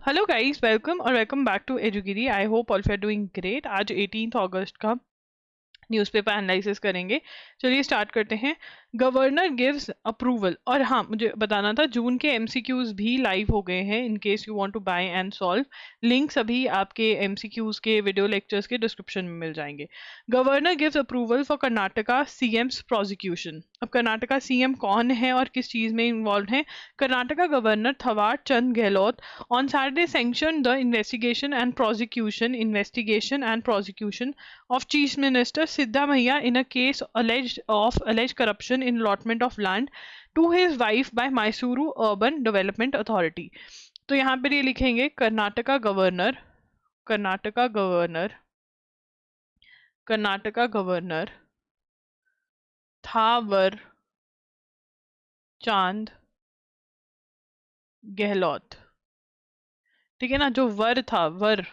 Hello guys, welcome और welcome back to एजुगिरी। I hope all you are doing great. आज 18 अगस्त का newspaper analysis करेंगे। चलिए स्टार्ट करते हैं। Governor gives approval. और हाँ, मुझे बताना था, जून के एमसीक्यूज भी लाइव हो गए हैं। In case you want to buy and solve, link सभी आपके एमसीक्यूज के वीडियो लेक्चर्स के डिस्क्रिप्शन में मिल जाएंगे। Governor gives approval for Karnataka CM's prosecution. अब कर्नाटका सीएम कौन है और किस चीज में इन्वॉल्व है? Karnataka governor Thawar Chand Gehlot on Saturday sanctioned the investigation and prosecution of Chief Minister Siddhamaiah in a case alleged corruption in allotment of land to his wife by Mysuru Urban Development Authority. तो यहाँ पर ये लिखेंगे कर्नाटका गवर्नर थावर चांद गहलोत। ठीक है ना, जो वर था वर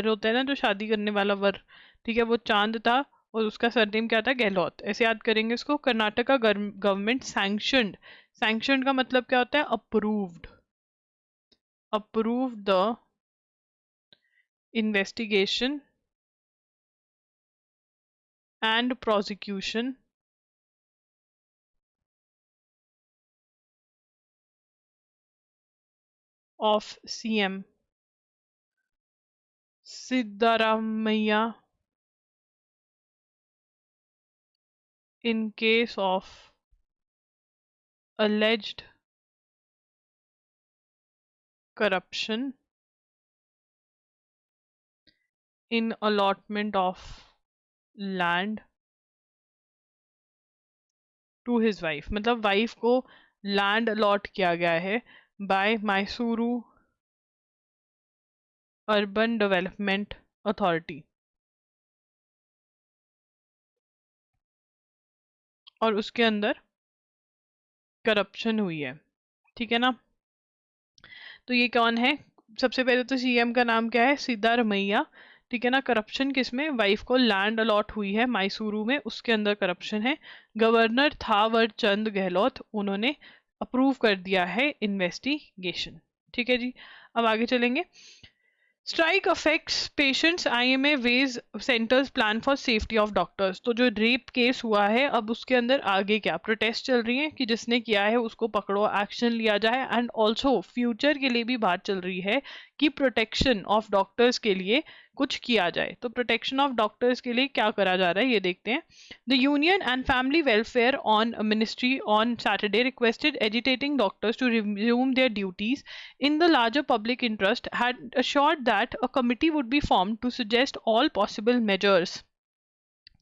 होता है ना, जो शादी करने वाला वर। ठीक है, वो चांद था और उसका सरनेम क्या था? गहलोत। ऐसे याद करेंगे इसको। कर्नाटका गवर्नमेंट सैंक्शनड का मतलब क्या होता है? Approve the investigation and prosecution of CM Siddaramaiah in case of alleged corruption in allotment of land to his wife। मतलब वाइफ को लैंड अलॉट किया गया है by Mysuru urban development authority, और उसके अंदर करप्शन हुई है। ठीक है ना, तो ये कौन है? सबसे पहले तो सीएम का नाम क्या है? सिद्धारमैया। ठीक है ना, करप्शन किसमें? वाइफ को लैंड अलॉट हुई है मैसूरू में, उसके अंदर करप्शन है। गवर्नर थावर चंद गहलोत, उन्होंने अप्रूव कर दिया है इन्वेस्टिगेशन। ठीक है जी, अब आगे चलेंगे। Strike affects patients, IMA wage centres plan for safety of doctors. तो जो रेप केस हुआ है, अब उसके अंदर आगे क्या प्रोटेस्ट चल रही है कि जिसने किया है उसको पकड़ो, एक्शन लिया जाए। एंड ऑल्सो फ्यूचर के लिए भी बात चल रही है कि प्रोटेक्शन ऑफ डॉक्टर्स के लिए कुछ किया जाए। तो प्रोटेक्शन ऑफ डॉक्टर्स के लिए क्या करा जा रहा है, ये देखते हैं। The union and family welfare on ministry on Saturday requested agitating doctors to resume their duties in the larger public interest, had assured that a committee would be formed to suggest all possible measures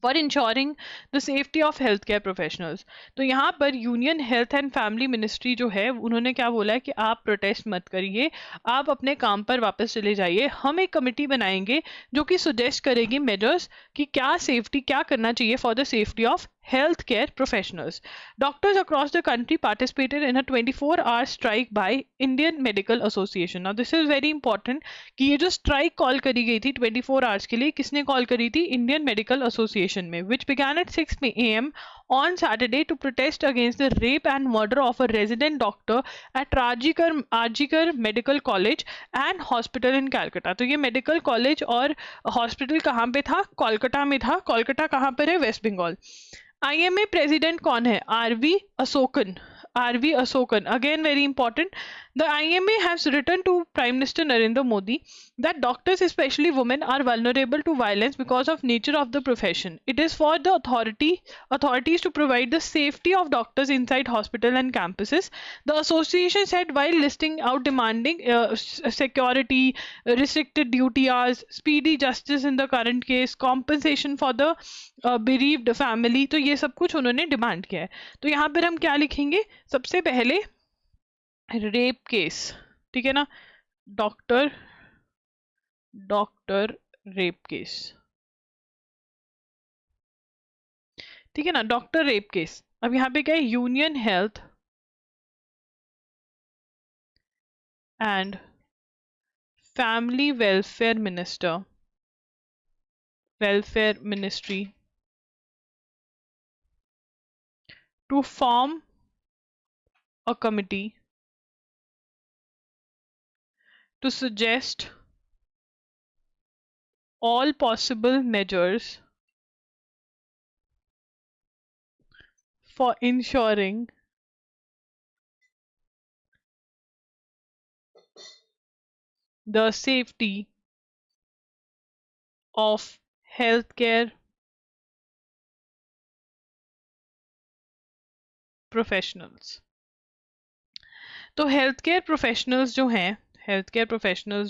for ensuring the safety of health care professionals. तो यहाँ पर union health and family ministry जो है, उन्होंने क्या बोला है कि आप प्रोटेस्ट मत करिए, आप अपने काम पर वापस चले जाइए। हम एक कमेटी बनाएंगे जो कि सुजेस्ट करेगी मेजर्स कि क्या करना चाहिए for the safety of healthcare professionals. Doctors across the country participated in a 24-hour strike by Indian Medical Association. Now this is very important कि ये जो strike कॉल करी गई थी 24 hours के लिए, किसने कॉल करी थी? Indian Medical Association में, which began at 6 a.m. on Saturday to protest against the rape and murder of a resident doctor at Arjikar Medical College and Hospital in Calcutta. तो ये मेडिकल कॉलेज और hospital कहाँ पे था? कोलकाता में था। कोलकाता कहाँ पर है? वेस्ट बंगाल। आईएमए प्रेसिडेंट कौन है? R V Asokan. Again very important. The IMA has written to Prime Minister Narendra Modi that doctors, especially women, are vulnerable to violence because of nature of the profession. It is for the authorities to provide the safety of doctors inside hospital and campuses. The association said while listing out demanding security, restricted duty hours, speedy justice in the current case, compensation for the bereaved family। तो ये सब कुछ उन्होंने demand किया है। तो यहाँ पर हम क्या लिखेंगे? सबसे पहले रेप केस। ठीक है ना, डॉक्टर रेप केस। ठीक है ना, डॉक्टर रेप केस। अब यहाँ पे क्या है? Union health and family welfare ministry to form a committee to suggest all possible measures for ensuring the safety of healthcare professionals। तो हेल्थ केयर प्रोफेशनल्स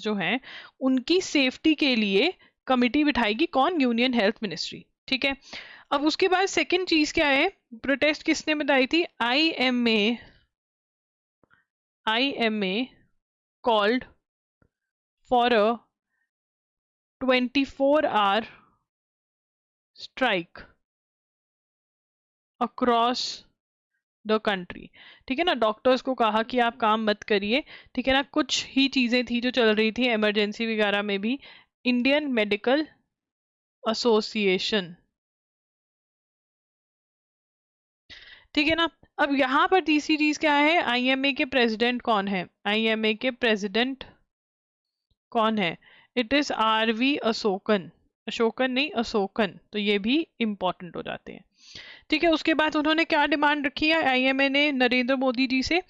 जो हैं उनकी सेफ्टी के लिए कमिटी बिठाएगी कौन? Union health ministry. ठीक है, अब उसके बाद सेकंड चीज क्या है? प्रोटेस्ट किसने बताई थी? IMA called for a 24 hour strike across the country. ठीक है ना, डॉक्टर्स को कहा कि आप काम मत करिए। ठीक है ना, कुछ ही चीजें थी जो चल रही थी इमरजेंसी वगैरह में भी। इंडियन मेडिकल एसोसिएशन, ठीक है ना। अब यहाँ पर तीसरी चीज क्या है? आईएमए के प्रेसिडेंट कौन है? आईएमए के प्रेसिडेंट कौन है? It is R V Asokan. Asokan नहीं, अशोकन। तो ये भी इंपॉर्टेंट हो जाते हैं। ठीक है, उसके बाद उन्होंने क्या डिमांड रखी है आईएमए ने नरेंद्र मोदी जी से?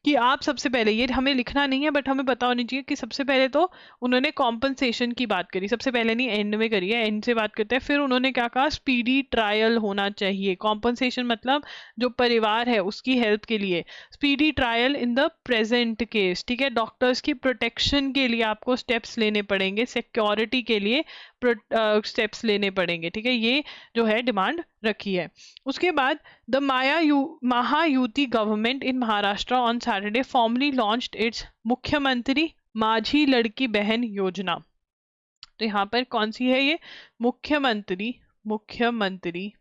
कि आप सबसे पहले, ये हमें लिखना नहीं है बट हमें पता होनी चाहिए कि सबसे पहले तो उन्होंने कॉम्पनसेशन की बात करी। सबसे पहले नहीं, एंड में करी है, एंड से बात करते हैं। फिर उन्होंने क्या कहा? स्पीडी ट्रायल होना चाहिए। कॉम्पनसेशन मतलब जो परिवार है उसकी हेल्प के लिए। Speedy trial in the present case. ठीक है, डॉक्टर्स की प्रोटेक्शन के लिए आपको स्टेप्स लेने पड़ेंगे, सिक्योरिटी के लिए स्टेप्स लेने पड़ेंगे। ठीक है, ये जो है डिमांड रखी है। उसके बाद the Mahayuti government in Maharashtra on Saturday formally launched it's मुख्यमंत्री माझी लड़की बहन योजना। तो यहाँ पर कौन सी है ये? मुख्यमंत्री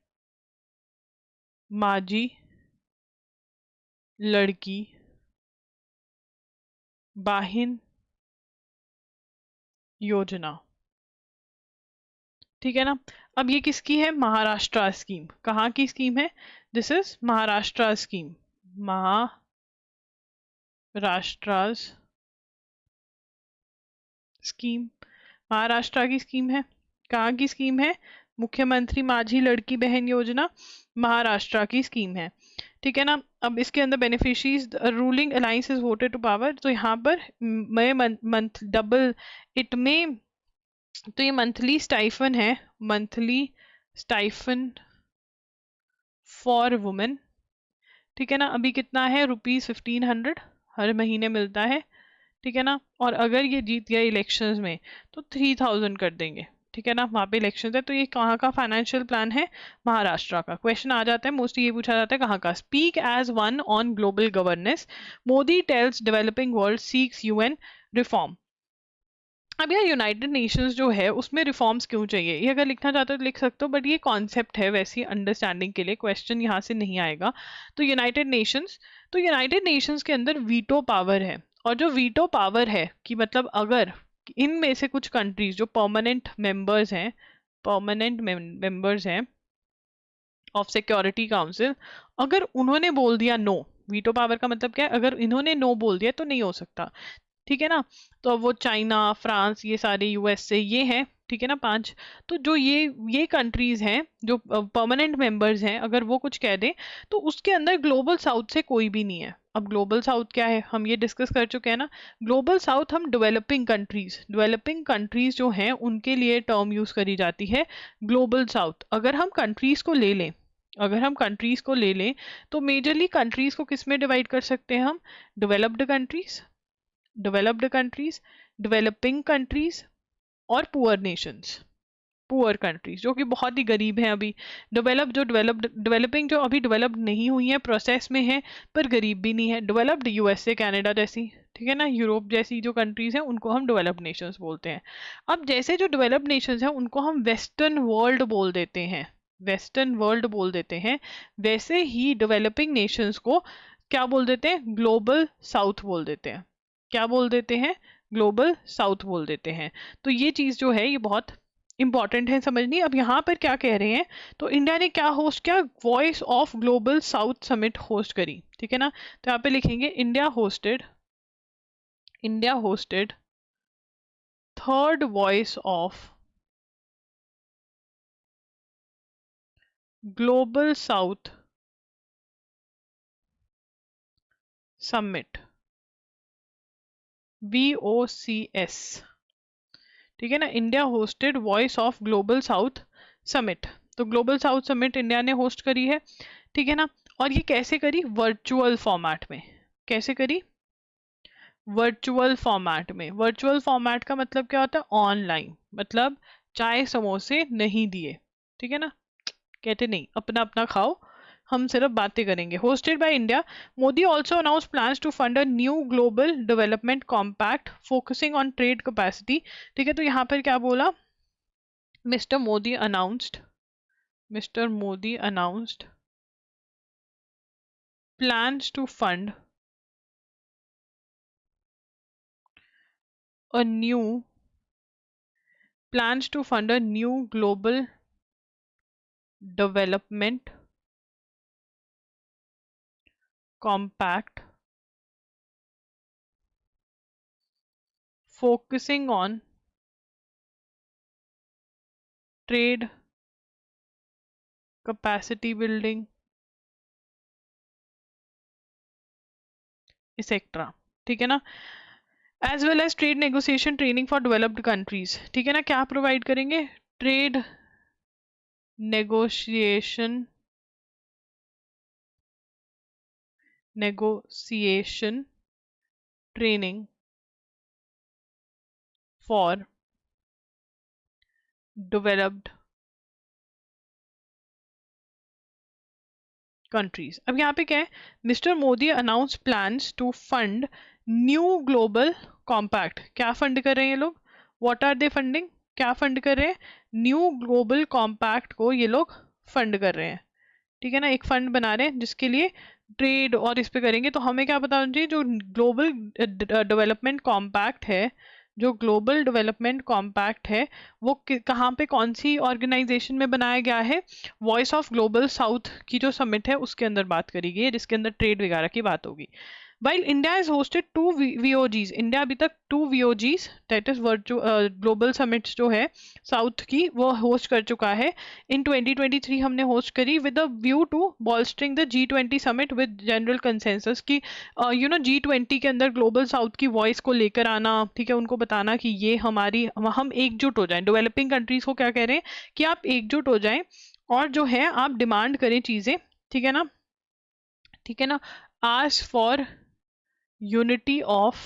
माझी लड़की बहन योजना। ठीक है ना, अब ये किसकी है? महाराष्ट्र स्कीम। कहाँ की स्कीम है? This is Maharashtra scheme. Maharashtra scheme, Maharashtra की स्कीम है। कहाँ की स्कीम है? मुख्यमंत्री माझी लड़की बहन योजना महाराष्ट्र की स्कीम है। ठीक है ना, अब इसके अंदर beneficiaries ruling alliance is voted to power. तो यहाँ पर मंथ डबल इट में, तो ये मंथली स्टाइफन है, मंथली स्टाइफन फॉर वुमेन। ठीक है ना, अभी कितना है? ₹1500 हर महीने मिलता है। ठीक है ना, और अगर ये जीत गया इलेक्शंस में तो 3000 कर देंगे। ठीक है ना, वहाँ पे इलेक्शंस है। तो ये कहाँ का फाइनेंशियल प्लान है? महाराष्ट्र का। क्वेश्चन आ जाता है मोस्टली, ये पूछा जाता है कहाँ का। Speak as one on global governance, Modi tells developing world seeks UN reform. अब यार यूनाइटेड नेशंस जो है उसमें रिफॉर्म्स क्यों चाहिए? ये अगर लिखना चाहते हो तो लिख सकते हो, बट ये कॉन्सेप्ट है वैसी अंडरस्टैंडिंग के लिए, क्वेश्चन यहाँ से नहीं आएगा। तो यूनाइटेड नेशंस के अंदर वीटो पावर है। और जो वीटो पावर है कि मतलब अगर इनमें से कुछ कंट्रीज जो परमानेंट मेंबर्स हैं ऑफ सिक्योरिटी काउंसिल, अगर उन्होंने बोल दिया नो, वीटो पावर का मतलब क्या है? अगर इन्होंने नो बोल दिया तो नहीं हो सकता। ठीक है ना, तो अब वो चाइना, फ्रांस, ये सारे यूएसए, ये हैं। ठीक है ना, 5। तो जो ये कंट्रीज हैं जो परमानेंट मेंबर्स हैं, अगर वो कुछ कह दें तो उसके अंदर ग्लोबल साउथ से कोई भी नहीं है। अब ग्लोबल साउथ क्या है हम ये डिस्कस कर चुके हैं ना। ग्लोबल साउथ हम डेवलपिंग कंट्रीज जो हैं उनके लिए टर्म यूज करी जाती है ग्लोबल साउथ। अगर हम कंट्रीज को ले लें तो मेजरली कंट्रीज को किस में डिवाइड कर सकते हैं हम? डेवलप्ड कंट्रीज, डेवलपिंग कंट्रीज और पुअर कंट्रीज जो कि बहुत ही गरीब हैं अभी। डेवलपिंग जो अभी डेवलप्ड नहीं हुई है, प्रोसेस में है, पर गरीब भी नहीं है। डेवलप्ड यूएसए, कनाडा जैसी, ठीक है ना, यूरोप जैसी जो कंट्रीज हैं उनको हम डेवलप्ड नेशंस बोलते हैं। अब जैसे जो डेवलप्ड नेशंस हैं उनको हम वेस्टर्न वर्ल्ड बोल देते हैं, वैसे ही डेवलपिंग नेशंस को क्या बोल देते हैं? ग्लोबल साउथ बोल देते हैं। क्या बोल देते हैं? ग्लोबल साउथ बोल देते हैं। तो ये चीज जो है ये बहुत इंपॉर्टेंट है समझनी। अब यहाँ पर क्या कह रहे हैं? तो इंडिया ने क्या होस्ट किया? Voice of global south summit host करी। ठीक है ना, तो यहाँ पे लिखेंगे India hosted third voice of global south summit, VOCS, ठीक है ना। India hosted voice of global south summit, तो ग्लोबल साउथ समिट इंडिया ने होस्ट करी है, ठीक है ना। और ये कैसे करी? वर्चुअल फॉर्मेट में। कैसे करी? वर्चुअल फॉर्मेट में। वर्चुअल फॉर्मेट का मतलब क्या होता है? ऑनलाइन, मतलब चाय समोसे नहीं दिए, ठीक है ना, कहते नहीं अपना अपना खाओ, हम सिर्फ बातें करेंगे। Hosted by India, Modi also announce plans to fund a new global development compact focusing on trade capacity, ठीक है। तो यहाँ पर क्या बोला? Mister Modi announced, mister Modi announced plans to fund a new plans to fund a new global development compact focusing on trade capacity building etc, ठीक है ना। As well as trade negotiation training for developed countries, ठीक है ना। क्या provide करेंगे? Trade negotiation training for developed countries. अब यहाँ पे क्या है? Mister Modi announce plans to fund new global compact. क्या फंड कर रहे हैं ये लोग? What are they funding? क्या फंड कर रहे हैं? न्यू ग्लोबल कॉम्पैक्ट को ये लोग फंड कर रहे हैं, ठीक है ना। एक फंड बना रहे हैं जिसके लिए ट्रेड और इस पे करेंगे। तो हमें क्या पता होना चाहिए? जो ग्लोबल डेवलपमेंट कॉम्पैक्ट है, जो ग्लोबल डेवलपमेंट कॉम्पैक्ट है, वो कहाँ पे, कौन सी ऑर्गेनाइजेशन में बनाया गया है? वॉइस ऑफ ग्लोबल साउथ की जो समिट है उसके अंदर बात करी गई है, जिसके अंदर ट्रेड वगैरह की बात होगी। While India has hosted two VOGs, India अभी तक 2 VOGs that is virtual global summits जो है साउथ की, वो होस्ट कर चुका है। इन 2023 हमने होस्ट करी with a view to bolstering the G20 summit with general consensus की, यू नो G20 के अंदर ग्लोबल साउथ की वॉइस को लेकर आना, ठीक है, उनको बताना कि ये हमारी, हम एकजुट हो जाएं। डेवलपिंग कंट्रीज को क्या कह रहे हैं? कि आप एकजुट हो जाएं और जो है आप डिमांड करें चीजें, ठीक है ना, ठीक है ना। Ask for unity of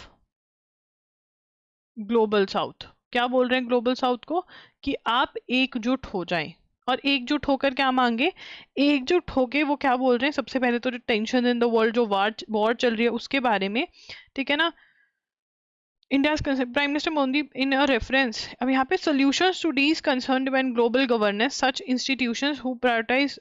global south. क्या बोल रहे हैं ग्लोबल साउथ को? कि आप एकजुट हो जाएं। और एकजुट होकर क्या मांगे? एकजुट होके वो क्या बोल रहे हैं? सबसे पहले तो जो टेंशन इन द वर्ल्ड, जो वॉर चल रही है उसके बारे में, ठीक है ना। India's Prime Minister Modi in a reference, अब यहाँ पे solutions to these concerned when global governance, such institutions who prioritize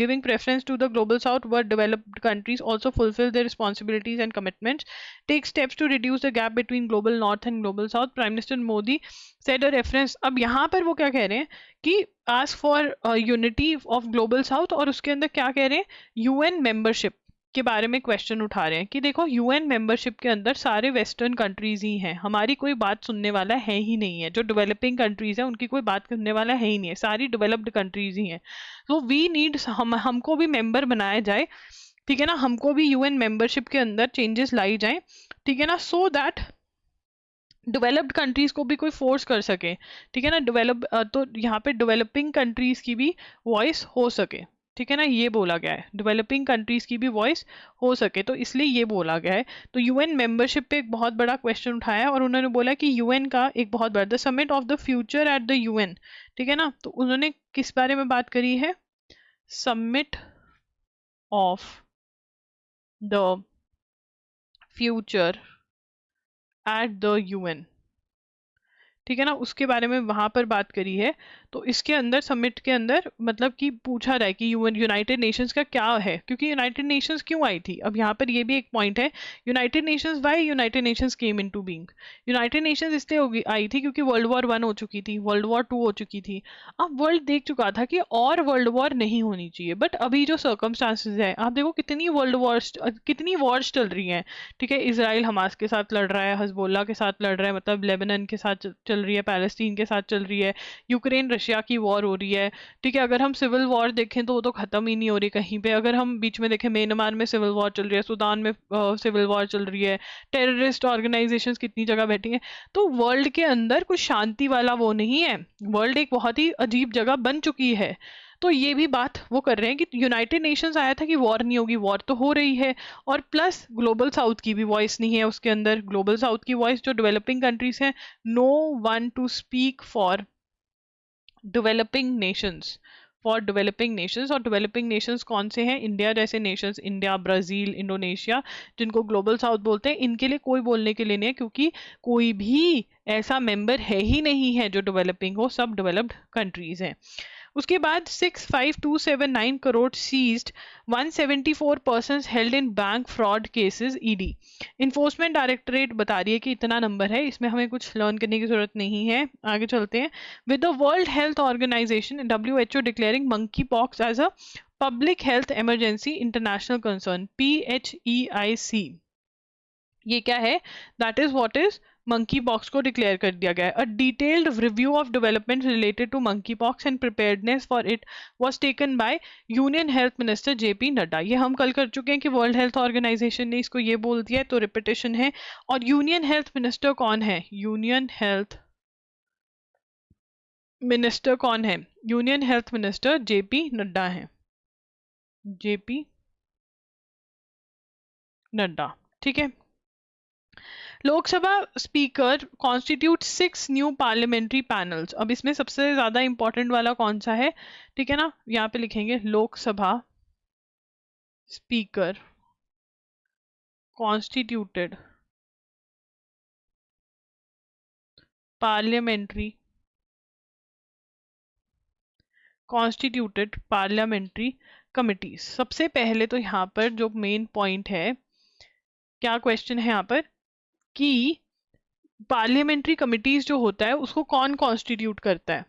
giving preference to the global south where developed countries also fulfill their responsibilities and commitments, take steps to reduce the gap between global north and global south. Prime Minister Modi said a reference, अब यहाँ पर वो क्या कह रहे हैं? कि ask for unity of global south, और उसके अंदर क्या कह रहे हैं? UN membership के बारे में क्वेश्चन उठा रहे हैं कि देखो यूएन मेंबरशिप के अंदर सारे वेस्टर्न कंट्रीज ही हैं, हमारी कोई बात सुनने वाला है ही नहीं है। जो डेवलपिंग कंट्रीज है उनकी कोई बात सुनने वाला है ही नहीं है, सारी डेवलप्ड कंट्रीज ही हैं। तो वी नीड, हमको भी मेंबर बनाया जाए, ठीक है ना, हमको भी यूएन मेंबरशिप के अंदर चेंजेस लाई जाए, ठीक है ना, सो दैट डेवलप्ड कंट्रीज को भी कोई फोर्स कर सके, ठीक है ना। तो यहाँ पे डेवलपिंग कंट्रीज की भी वॉइस हो सके, ठीक है ना, ये बोला गया है, डेवलपिंग कंट्रीज की भी वॉइस हो सके, तो इसलिए ये बोला गया है। तो यूएन मेंबरशिप पे एक बहुत बड़ा क्वेश्चन उठाया है और उन्होंने बोला कि यूएन का एक बहुत बड़ा, the summit of the future at the UN, ठीक है ना। तो उन्होंने किस बारे में बात करी है? Summit of the future at the UN, ठीक है ना, उसके बारे में वहां पर बात करी है। तो इसके अंदर समिट के अंदर मतलब कि पूछा रहा है कि यूनाइटेड नेशंस का क्या है, क्योंकि यूनाइटेड नेशंस क्यों आई थी। अब यहाँ पर ये भी एक पॉइंट है, United Nations, why United Nations came into being. United Nations इसलिए आई थी क्योंकि वर्ल्ड वॉर 1 हो चुकी थी, वर्ल्ड वॉर 2 हो चुकी थी। अब वर्ल्ड देख चुका था कि और वर्ल्ड वॉर नहीं होनी चाहिए, बट अभी जो सर्कमस्टांसेस है, आप देखो कितनी वर्ल्ड वॉर्स, कितनी वॉर्स चल रही हैं। ठीक है, इसराइल हमास के साथ लड़ रहा है, हजबोल्ला के साथ लड़ रहा है, मतलब लेबनान के साथ चल रही है, पैलेस्टीन के साथ चल रही है, यूक्रेन रशिया की वॉर हो रही है। ठीक है, अगर हम सिविल वॉर देखें तो वो तो खत्म ही नहीं हो रही कहीं पे। अगर हम बीच में देखें, म्यांमार में सिविल वॉर चल रही है, सूडान में सिविल वॉर चल रही है, टेररिस्ट ऑर्गेनाइजेशंस कितनी जगह बैठी हैं। तो वर्ल्ड के अंदर कुछ शांति वाला वो नहीं है, वर्ल्ड एक बहुत ही अजीब जगह बन चुकी है। तो ये भी बात वो कर रहे हैं कि यूनाइटेड नेशंस आया था कि वॉर नहीं होगी, वॉर तो हो रही है। और प्लस ग्लोबल साउथ की भी वॉइस नहीं है उसके अंदर, ग्लोबल साउथ की वॉइस जो डेवलपिंग कंट्रीज हैं, no one to speak for developing nations, for developing nations. और डेवलपिंग नेशंस कौन से हैं, इंडिया जैसे नेशंस, इंडिया, ब्राजील, इंडोनेशिया, जिनको ग्लोबल साउथ बोलते हैं, इनके लिए कोई बोलने के लिए नहीं है, क्योंकि कोई भी ऐसा मेंबर है ही नहीं है जो डेवलपिंग हो, सब डेवलप्ड कंट्रीज हैं। उसके बाद 65279 crore seized, 174 persons held in bank fraud cases, ED. Enforcement directorate बता रही है कि इतना नंबर है, इसमें हमें कुछ लर्न करने की जरूरत नहीं है। आगे चलते हैं। With the world health organization WHO declaring monkey pox as a public health emergency international concern, PHEIC। ये क्या है, that is what is monkey pox को डिक्लेयर कर दिया गया है। A detailed review of development related to monkey pox and preparedness for it was taken by union health minister JP Nadda. ये हम कल कर चुके हैं कि वर्ल्ड हेल्थ ऑर्गेनाइजेशन ने इसको ये बोल दिया है, तो रिपीटेशन है। और यूनियन हेल्थ मिनिस्टर कौन है, यूनियन हेल्थ मिनिस्टर कौन है, union health minister JP Nadda है, JP नड्डा। ठीक है। Lok Sabha speaker constitute 6 new parliamentary panels. अब इसमें सबसे ज्यादा इंपॉर्टेंट वाला कौन सा है, ठीक है ना, यहाँ पे लिखेंगे Lok Sabha speaker constituted parliamentary, constituted parliamentary committees. सबसे पहले तो यहाँ पर जो मेन पॉइंट है, क्या क्वेश्चन है यहाँ पर, कि पार्लियामेंट्री कमिटीज जो होता है उसको कौन कॉन्स्टिट्यूट करता है,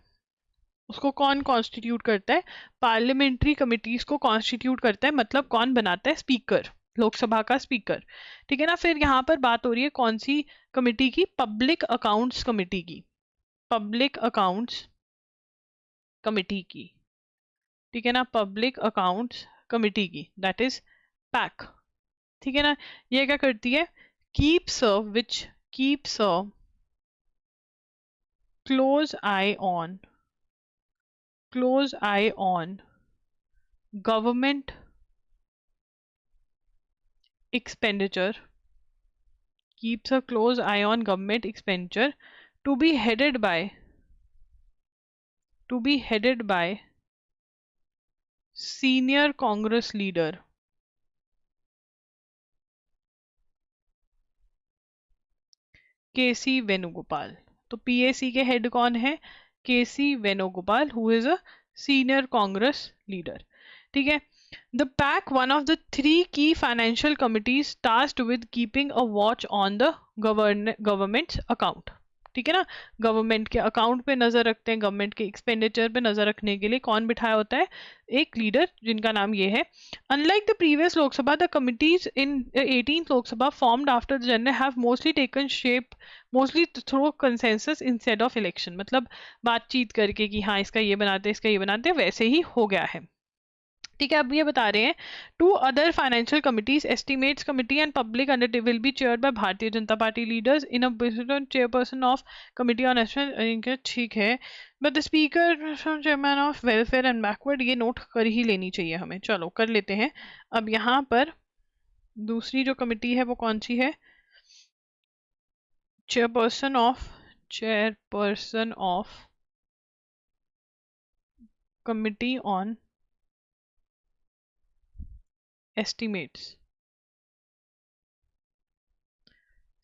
उसको कौन कॉन्स्टिट्यूट करता है, पार्लियामेंट्री कमिटीज को कॉन्स्टिट्यूट करता है, मतलब कौन बनाता है, स्पीकर, लोकसभा का स्पीकर। ठीक है ना। फिर यहाँ पर बात हो रही है कौन सी कमिटी की, पब्लिक अकाउंट्स कमिटी की, पब्लिक अकाउंट्स कमिटी की। ठीक है ना, पब्लिक अकाउंट्स कमिटी की, दैट इज पैक। ठीक है ना। ये क्या करती है, keeps which keeps a close I on, close I on government expenditure, keeps a close eye on government expenditure, to be headed by, to be headed by senior Congress leader, KC Venugopal. तो PAC के head कौन है, KC Venugopal, who is a senior Congress leader. ठीक है। The PAC, one of the 3 key financial committees tasked with keeping a watch on the government's account। ठीक है ना, government के अकाउंट पे नजर रखते हैं, गवर्नमेंट के एक्सपेंडिचर पे नजर रखने के लिए कौन बिठाया होता है, एक लीडर जिनका नाम ये है। Unlike the previous Lok Sabha, the committees in 18th Lok Sabha formed after the general have mostly taken shape mostly through consensus instead of election, मतलब बातचीत करके कि हाँ इसका ये बनाते हैं, इसका ये बनाते हैं, वैसे ही हो गया है। ठीक है। अब ये बता रहे हैं, 2 other financial committees, estimates committee and public undertaking, will be chaired by Bharatiya Janata party leaders in a chairperson of committee on national। ठीक है, but the speaker chairman of welfare and backward, ये नोट कर ही लेनी चाहिए हमें, चलो कर लेते हैं। अब यहाँ पर दूसरी जो कमिटी है वो कौन सी है, chairperson of committee on estimates,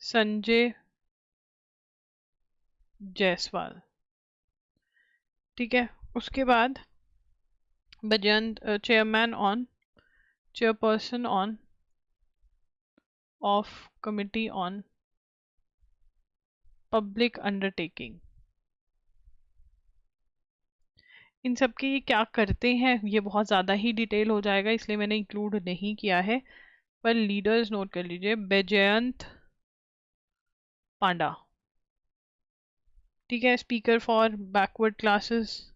Sanjay Jaiswal. ठीक है, उसके बाद Baijayant chairperson on of committee on public undertaking. इन सब के ये क्या करते हैं ये बहुत ज़्यादा ही डिटेल हो जाएगा, इसलिए मैंने इंक्लूड नहीं किया है, पर लीडर्स नोट कर लीजिए। बैजयंत पांडा, ठीक है, speaker for backward classes,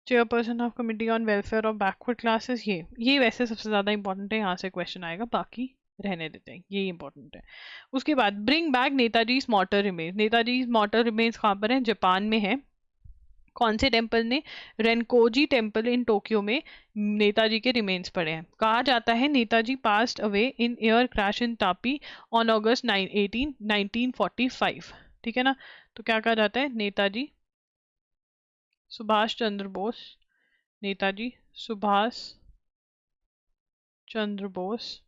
chairperson of committee on welfare of backward classes. ये वैसे सबसे ज़्यादा इंपॉर्टेंट है, यहाँ से क्वेश्चन आएगा, बाकी रहने देते हैं, ये इंपॉर्टेंट है। उसके बाद bring back Netaji mortar remains. Netaji mortar remains कहाँ पर है? जापान में है। कौन से टेम्पल ने? रेनकोजी टेम्पल इन टोक्यो में नेताजी के रिमेन्स पड़े हैं। कहा जाता है Netaji passed away in air crash in Tapi on August 1945। ठीक है ना, तो क्या कहा जाता है? Netaji Subhash Chandra Bose, Netaji Subhash Chandra Bose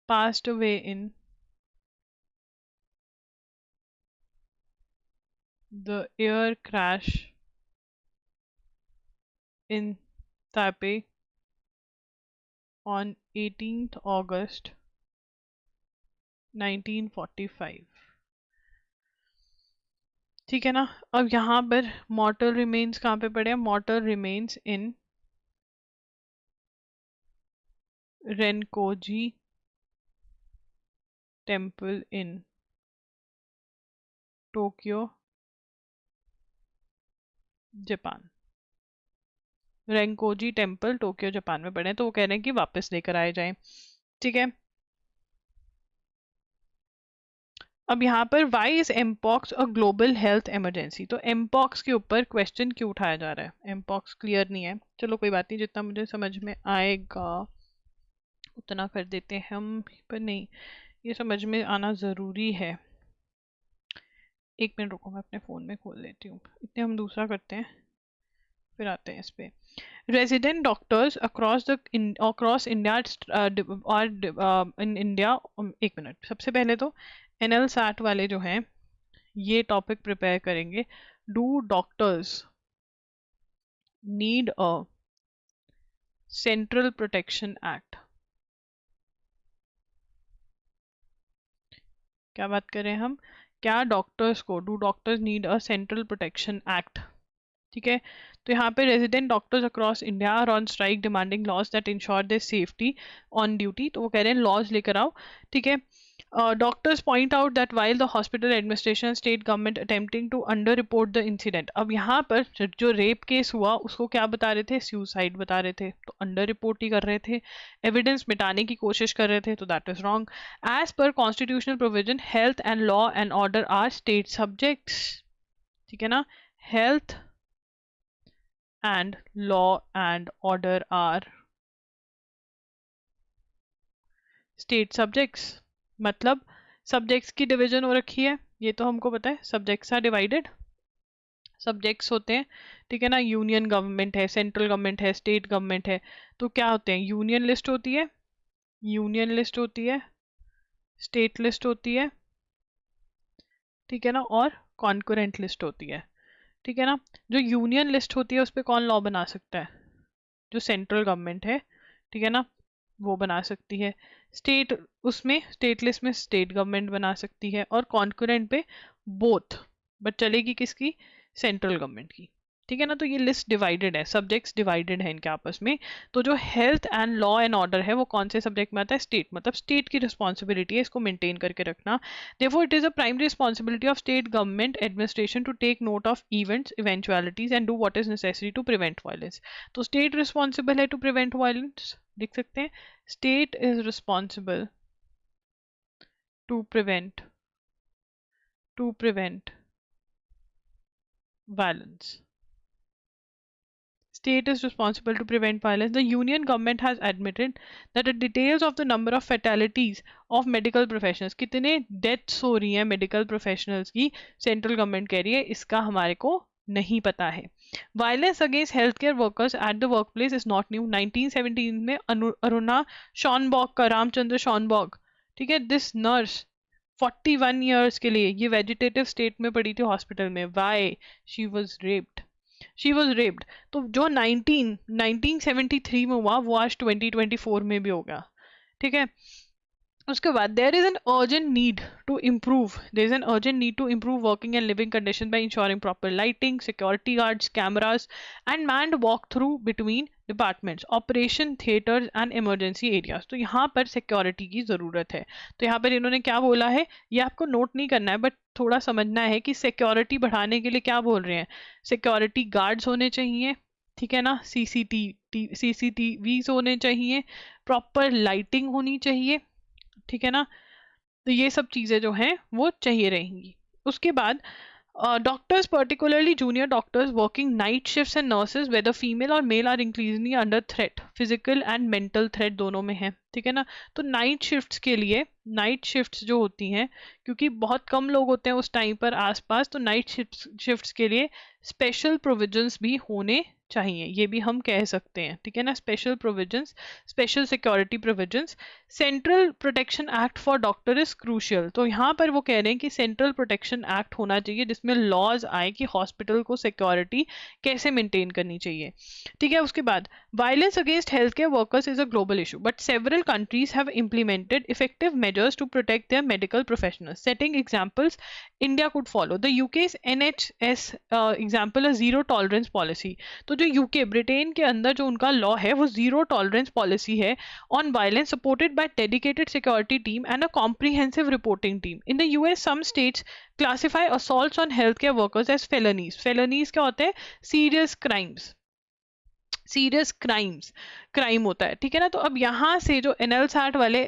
passed away in the air crash in Taipei on 18th August 1945। ठीक है ना, अब यहाँ पर मॉर्टल रिमेन्स कहाँ पे पड़े हैं? मॉर्टल remains in Renkoji temple in Tokyo Japan. Renkoji temple Tokyo Japan में पड़े हैं, तो वो कह रहे हैं कि वापस लेकर आए जाएं। ठीक है, अब यहाँ पर why is mpox a global health emergency. तो एमपॉक्स के ऊपर क्वेश्चन क्यों उठाया जा रहा है? एमपॉक्स क्लियर नहीं है, चलो कोई बात नहीं, जितना मुझे समझ में आएगा उतना कर देते हैं हम, पर नहीं, ये समझ में आना ज़रूरी है। एक मिनट रुको, मैं अपने फ़ोन में खोल लेती हूँ, इतने हम दूसरा करते हैं फिर आते हैं इस पे। रेजिडेंट डॉक्टर्स अक्रॉस इंडिया और इन इंडिया। एक मिनट, सबसे पहले तो एनएल सैट वाले जो हैं ये टॉपिक प्रिपेयर करेंगे। Do doctors need a central protection act? क्या बात करें हम? क्या डॉक्टर्स को, do doctors need a central protection act? ठीक है, तो यहाँ पे resident doctors across India are on strike demanding laws that ensure their safety on duty. तो वो कह रहे हैं लॉज लेकर आओ। ठीक है, doctors point out that while the hospital administration state government attempting to under report the incident. अब यहाँ पर जो रेप केस हुआ उसको क्या बता रहे थे? सुसाइड बता रहे थे, तो अंडर रिपोर्ट ही कर रहे थे, एविडेंस मिटाने की कोशिश कर रहे थे, तो that is wrong. As per constitutional provision health and law and order are state subjects. ठीक है ना, हेल्थ and law and order are state subjects। मतलब सब्जेक्ट्स की डिवीजन हो रखी है, ये तो हमको पता है, सब्जेक्ट्स आर डिवाइडेड। सब्जेक्ट्स होते हैं, ठीक है ना, यूनियन गवर्नमेंट है, सेंट्रल गवर्नमेंट है, स्टेट गवर्नमेंट है, तो क्या होते हैं? यूनियन लिस्ट होती है, यूनियन लिस्ट होती है, स्टेट लिस्ट होती है, ठीक है ना, और कॉन्करेंट लिस्ट होती है। ठीक है ना, जो यूनियन लिस्ट होती है उस पर कौन लॉ बना सकता है? जो सेंट्रल गवर्नमेंट है, ठीक है ना, वो बना सकती है। स्टेट, उसमें स्टेट लिस्ट में स्टेट गवर्नमेंट बना सकती है, और कॉन्करेंट पे बोथ, बट चलेगी किसकी? सेंट्रल गवर्नमेंट की। ठीक है ना, तो ये लिस्ट डिवाइडेड है, सब्जेक्ट्स डिवाइडेड है इनके आपस में। तो जो health and law and order है वो कौन से सब्जेक्ट में आता है? स्टेट, मतलब स्टेट की रिस्पॉन्सिबिलिटी है इसको मेंटेन करके रखना। Therefore, it is a primary responsibility of state government administration to take note of events, eventualities and do what is necessary to prevent violence। तो state responsible है to prevent violence, लिख सकते हैं, state is responsible to prevent violence। State is responsible to prevent violence. The union government has admitted that the details of the number of fatalities of medical professionals, कितने deaths हो रही हैं medical professionals की, central government कह रही है इसका हमारे को नहीं पता है। Violence against healthcare workers at the workplace is not new। 1917 में अरुणा शॉनबॉग का, रामचंद्र शॉनबॉग, ठीक है, दिस नर्स 41 ईयर्स के लिए ये वेजिटेटिव स्टेट में पड़ी थी हॉस्पिटल में. Why? She was raped. She was raped. तो जो 1973 में हुआ वो आज 2024 में भी होगा. ठीक है. उसके बाद there is an urgent need to improve there is an urgent need to improve working and living conditions by ensuring proper lighting, security guards, cameras and manned walk through between departments, operation theaters and emergency areas. तो यहाँ पर security की ज़रूरत है. तो यहाँ पर इन्होंने क्या बोला है ये आपको नोट नहीं करना है, बट थोड़ा समझना है कि सिक्योरिटी बढ़ाने के लिए क्या बोल रहे हैं. सिक्योरिटी गार्ड्स होने चाहिए, ठीक है ना, सीसीटीवीज होने चाहिए, प्रॉपर लाइटिंग होनी चाहिए, ठीक है ना. तो ये सब चीज़ें जो हैं वो चाहिए रहेंगी. उसके बाद doctors, particularly junior doctors working night shifts and nurses whether female और male are increasingly under threat, physical and mental threat दोनों में है, ठीक है ना. तो नाइट शिफ्ट्स के लिए, नाइट शिफ्ट्स जो होती हैं, क्योंकि बहुत कम लोग होते हैं उस टाइम पर आसपास, तो नाइट शिफ्ट्स के लिए स्पेशल प्रोविजंस भी होने चाहिए, ये भी हम कह सकते हैं, ठीक है ना. Special provisions, special security provisions. Central protection act for doctor is crucial. तो यहाँ पर वो कह रहे हैं कि सेंट्रल प्रोटेक्शन एक्ट होना चाहिए जिसमें लॉज आए कि हॉस्पिटल को सिक्योरिटी कैसे मेंटेन करनी चाहिए, ठीक है. उसके बाद violence against health care workers is a global issue but several countries have implemented effective measures to protect their medical professionals. Setting examples, India could follow the UK's NHS example, a zero tolerance policy. तो जो UK, Britain के अंदर जो उनका law है वो zero tolerance policy है on violence, supported by dedicated security team and a comprehensive reporting team. In the US some states classify assaults on health care workers as felonies. Felonies क्या होते हैं? Serious crimes, serious crimes, crime होता है, ठीक है ना. तो अब यहाँ से जो एनएलसैट वाले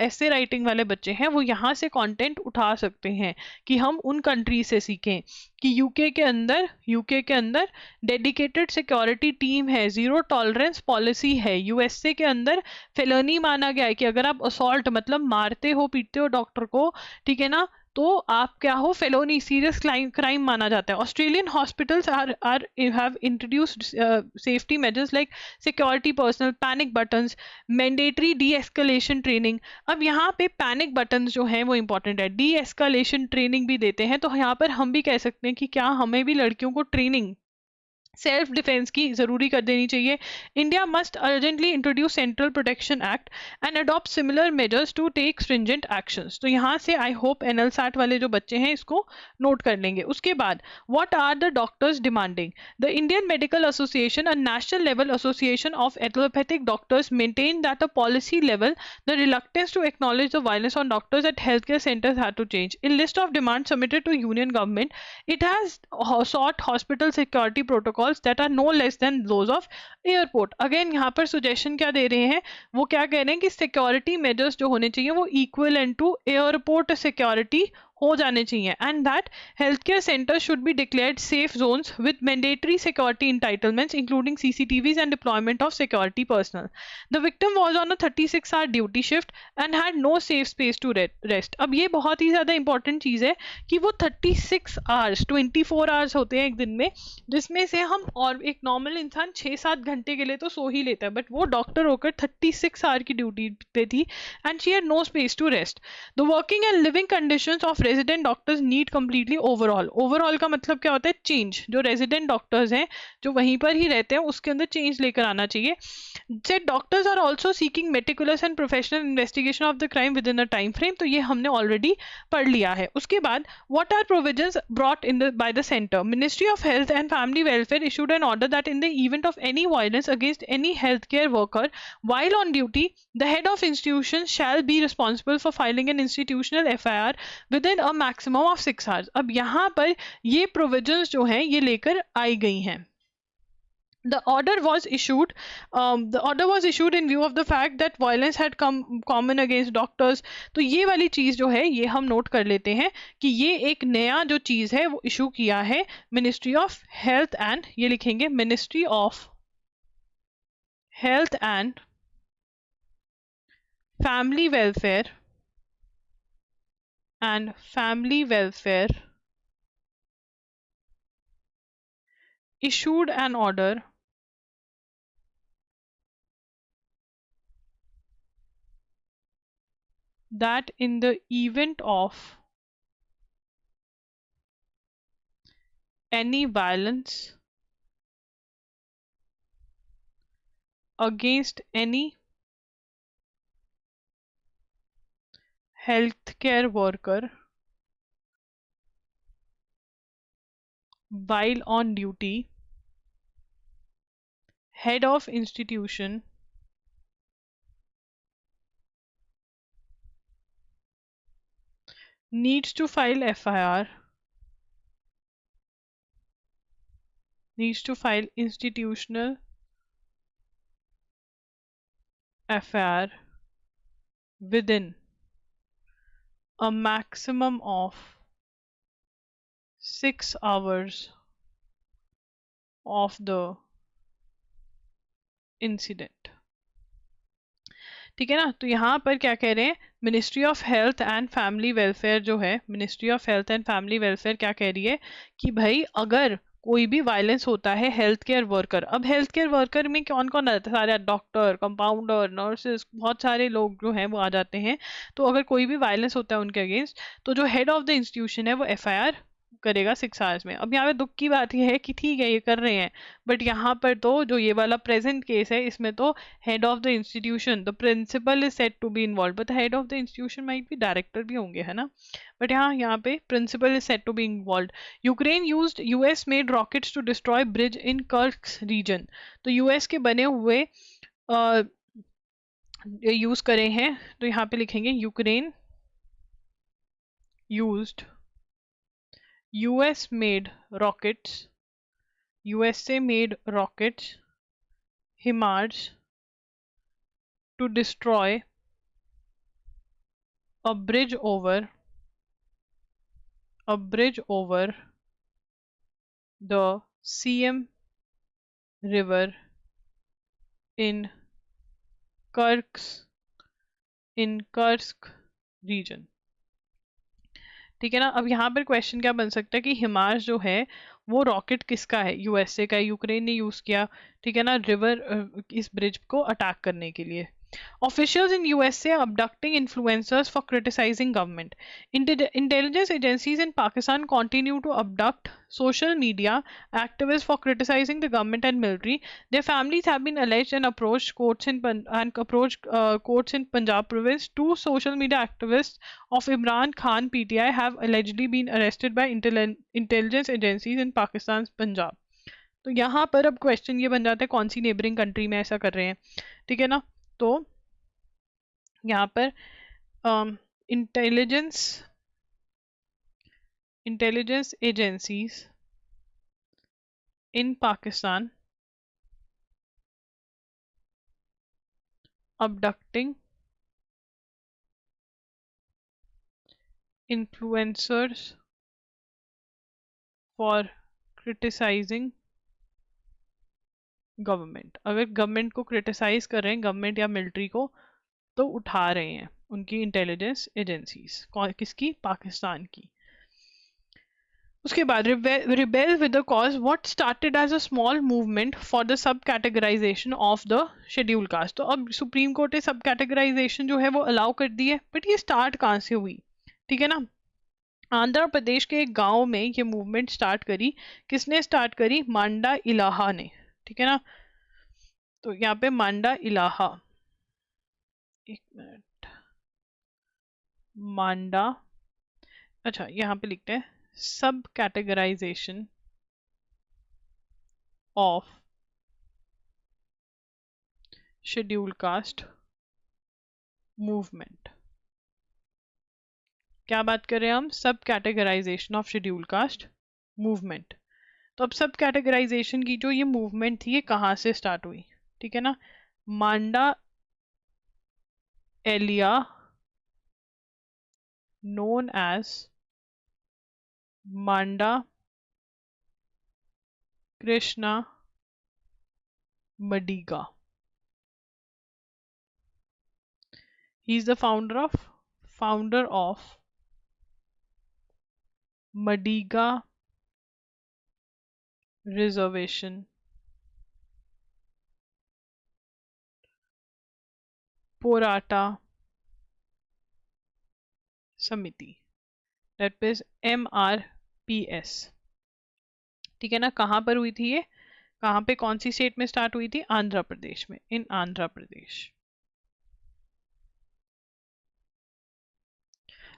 एसे राइटिंग वाले बच्चे हैं वो यहाँ से कंटेंट उठा सकते हैं कि हम उन कंट्री से सीखें कि यूके के अंदर डेडिकेटेड सिक्योरिटी टीम है, जीरो टॉलरेंस पॉलिसी है. यूएसए के अंदर फेलनी माना गया है कि अगर आप असॉल्ट मतलब मारते हो पीटते हो डॉक्टर को, ठीक है ना, तो आप क्या हो, फेलोनी, सीरियस क्राइम माना जाता है. Australian hospitals are have introduced safety measures like security personnel, panic buttons, mandatory de escalation training. अब यहाँ पे पैनिक बटन्स जो हैं वो इंपॉर्टेंट है. डी एस्केलेशन ट्रेनिंग भी देते हैं, तो यहाँ पर हम भी कह सकते हैं कि क्या हमें भी लड़कियों को ट्रेनिंग सेल्फ डिफेंस की जरूरी कर देनी चाहिए. India must urgently introduce central protection act and adopt similar measures to take stringent actions. तो यहाँ से आई होप एनएलसैट वाले जो बच्चे हैं इसको नोट कर लेंगे. उसके बाद what are the doctors demanding? The Indian medical association, a national level association of allopathic doctors, maintain that a policy level the reluctance to acknowledge the violence on doctors at health care centres had to change. In list of demand submitted to union government, it has sought hospital security protocols that are no less than those of airport. Again यहाँ पर suggestion क्या दे रहे हैं, वो क्या कह रहे हैं कि security measures जो होने चाहिए वो equivalent to airport security हो जाने चाहिए, and that health care centres should be declared safe zones with mandatory security entitlements including CCTVs and deployment of security personnel. The victim was on a 36 hour duty shift and had no safe space to rest. अब ये बहुत ही ज़्यादा important चीज़ है कि वो 36 hours, 24 hours होते हैं एक दिन में, जिसमें से हम और एक नॉर्मल इंसान 6-7 घंटे के लिए तो सो ही लेता है, बट वो डॉक्टर होकर 36 आवर की ड्यूटी पे थी and she had no space to rest. The working and living conditions of resident doctors need completely overall. Overall का मतलब क्या होता है? चेंज. जो रेजिडेंट डॉक्टर्स हैं जो वहीं पर ही रहते हैं उसके अंदर चेंज लेकर आना चाहिए. Said doctors are also seeking meticulous and professional investigation of the crime within a time frame. तो ये हमने ऑलरेडी पढ़ लिया है. उसके बाद what are provisions brought in by the centre? Ministry of health and family welfare issued an order that in the event of any violence against any healthcare worker while on duty, the head of institution shall be responsible for filing an institutional FIR within a maximum of 6 hours. अब यहाँ पर ये provisions जो हैं ये लेकर आई गई हैं. The order was issued. The order was issued in view of the fact that violence had come common against doctors. तो ये वाली चीज जो है ये हम नोट कर लेते हैं कि ये एक नया जो चीज है वो इशू किया है मिनिस्ट्री ऑफ हेल्थ एंड, ये लिखेंगे ministry of health and family welfare issued an order that in the event of any violence against any healthcare worker while on duty, head of institution needs to file FIR, needs to file institutional FIR within a maximum of 6 hours of the incident. ठीक है ना। तो यहाँ पर क्या कह रहे हैं, ministry of health and family welfare जो है, ministry of health and family welfare क्या कह रही है कि भाई अगर कोई भी वायलेंस होता है हेल्थ केयर वर्कर, अब हेल्थ केयर वर्कर में कौन कौन आता है, सारे डॉक्टर, कंपाउंडर, नर्सेस, बहुत सारे लोग जो हैं वो आ जाते हैं। तो अगर कोई भी वायलेंस होता है उनके अगेंस्ट, तो जो हेड ऑफ द इंस्टीट्यूशन है वो FIR करेगा 6 आवर्स में। अब यहाँ पे दुख की बात यह है कि ठीक है ये कर रहे हैं, बट यहाँ पर तो जो ये वाला प्रेजेंट केस है इसमें तो head of the institution, the principal is set to be involve, but head of the institution might भी डायरेक्टर भी होंगे, है ना। बट यहाँ पे principal is set to be involve. Ukraine used US made rockets to destroy bridge in Kursk region. तो US के बने हुए यूज करे हैं, तो यहाँ पे लिखेंगे Ukraine used US made rockets, USA made rockets, HIMARS, to destroy a bridge over the Siem River in Kursk region। ठीक है ना। अब यहाँ पर क्वेश्चन क्या बन सकता है कि हिमार्स जो है वो रॉकेट किसका है, USA का है, यूक्रेन ने यूज किया, ठीक है ना, रिवर इस ब्रिज को अटैक करने के लिए। Officials in USA are abducting influencers for criticizing government. Intelligence agencies in Pakistan continue to abduct social media activists for criticizing the government and military. Their families have been alleged and approached courts in Punjab province. Two social media activists of Imran Khan PTI have allegedly been arrested by intelligence agencies in Pakistan's Punjab. तो यहाँ पर अब question ये बन जाता है कौन सी neighbouring country में ऐसा कर रहे हैं, ठीक है ना। तो यहाँ पर intelligence agencies in Pakistan abducting influencers for criticizing government. अगर गवर्नमेंट को क्रिटिसाइज कर रहे हैं, गवर्नमेंट या मिलिट्री को, तो उठा रहे हैं उनकी इंटेलिजेंस एजेंसीज, किसकी, पाकिस्तान की। उसके बाद rebel with the cause what started as a small movement for the sub categorization of the schedule caste. तो अब सुप्रीम कोर्ट ने सब कैटेगराइजेशन जो है वो अलाउ कर दी है, बट ये स्टार्ट कहाँ से हुई, ठीक है ना। आंध्र प्रदेश के एक गांव में ये मूवमेंट स्टार्ट करी, किसने स्टार्ट करी, मांडा इलाहा ने, ठीक है ना। तो यहाँ पे मांडा इलाहा, एक मिनट, मांडा, अच्छा यहाँ पे लिखते हैं sub categorization of schedule caste movement. क्या बात कर रहे हैं हम, sub categorization of schedule caste movement. तो अब सब कैटेगराइजेशन की जो ये मूवमेंट थी ये कहाँ से स्टार्ट हुई, ठीक है ना। मांडा Elia known as Manda Krishna Madiga. He is the founder of Madiga Reservation, Porata समिति, दैट इज MRPS। ठीक है ना, कहाँ पर हुई थी ये, कहाँ पे, कौन सी स्टेट में स्टार्ट हुई थी, आंध्र प्रदेश में, इन आंध्र प्रदेश।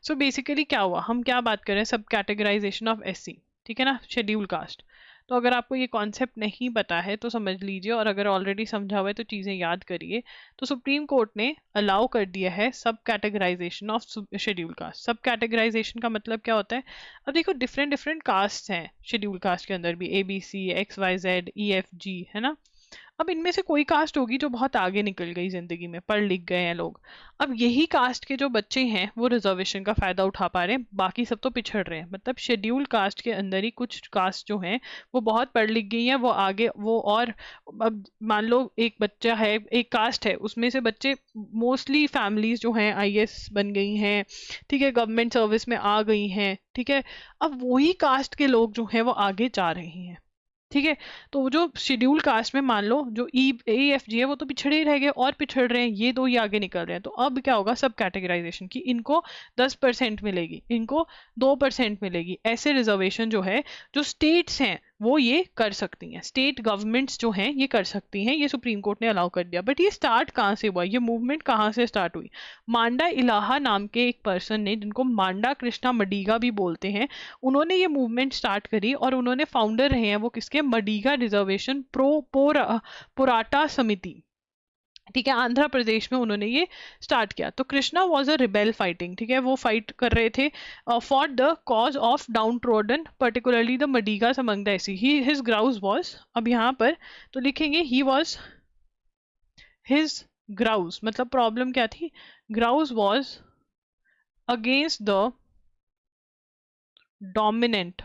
सो बेसिकली क्या हुआ, हम क्या बात कर रहे हैं, सब कैटेगराइजेशन ऑफ SC, ठीक है ना, शेड्यूल कास्ट। तो अगर आपको ये कॉन्सेप्ट नहीं पता है तो समझ लीजिए, और अगर ऑलरेडी समझा हुआ है तो चीज़ें याद करिए। तो सुप्रीम कोर्ट ने अलाउ कर दिया है सब कैटेगराइजेशन ऑफ शेड्यूल कास्ट। सब कैटेगराइजेशन का मतलब क्या होता है, अब देखो डिफरेंट डिफरेंट कास्ट हैं शेड्यूल कास्ट के अंदर भी, ABC XYZ EFG, है ना। अब इनमें से कोई कास्ट होगी जो बहुत आगे निकल गई जिंदगी में, पढ़ लिख गए हैं लोग। अब यही कास्ट के जो बच्चे हैं वो रिजर्वेशन का फायदा उठा पा रहे हैं, बाकी सब तो पिछड़ रहे हैं। मतलब शेड्यूल कास्ट के अंदर ही कुछ कास्ट जो हैं वो बहुत पढ़ लिख गई हैं, वो आगे वो, और अब मान लो एक बच्चा है, एक कास्ट है, उसमें से बच्चे मोस्टली फैमिलीज जो हैं IAS बन गई हैं, ठीक है, गवर्नमेंट सर्विस में आ गई हैं, ठीक है। अब वही कास्ट के लोग जो हैं वो आगे जा रहे हैं, ठीक है। तो जो शेड्यूल कास्ट में मान लो जो EFG है वो तो पिछड़े ही रह गए, और पिछड़ रहे हैं, ये दो ही आगे निकल रहे हैं। तो अब क्या होगा, सब कैटेगराइजेशन की, इनको 10% मिलेगी, इनको 2% मिलेगी, ऐसे रिजर्वेशन जो है जो स्टेट्स हैं वो ये कर सकती हैं, स्टेट गवर्नमेंट्स जो हैं ये कर सकती हैं, ये सुप्रीम कोर्ट ने अलाउ कर दिया। बट ये स्टार्ट कहाँ से हुआ, ये मूवमेंट कहाँ से स्टार्ट हुई, मांडा इलाहा नाम के एक पर्सन ने, जिनको मांडा कृष्णा मडीगा भी बोलते हैं, उन्होंने ये मूवमेंट स्टार्ट करी, और उन्होंने फाउंडर रहे हैं वो किसके, मडीगा रिजर्वेशन पोराटा समिति, ठीक है, आंध्र प्रदेश में उन्होंने ये स्टार्ट किया। तो Krishna was a rebel fighting, ठीक है, वो फाइट कर रहे थे for the cause of downtrodden, particularly the Madigas among the SC. His grouse was, अब यहाँ पर तो लिखेंगे ही वॉज हिज ग्राउज, मतलब प्रॉब्लम क्या थी, grouse was against the dominant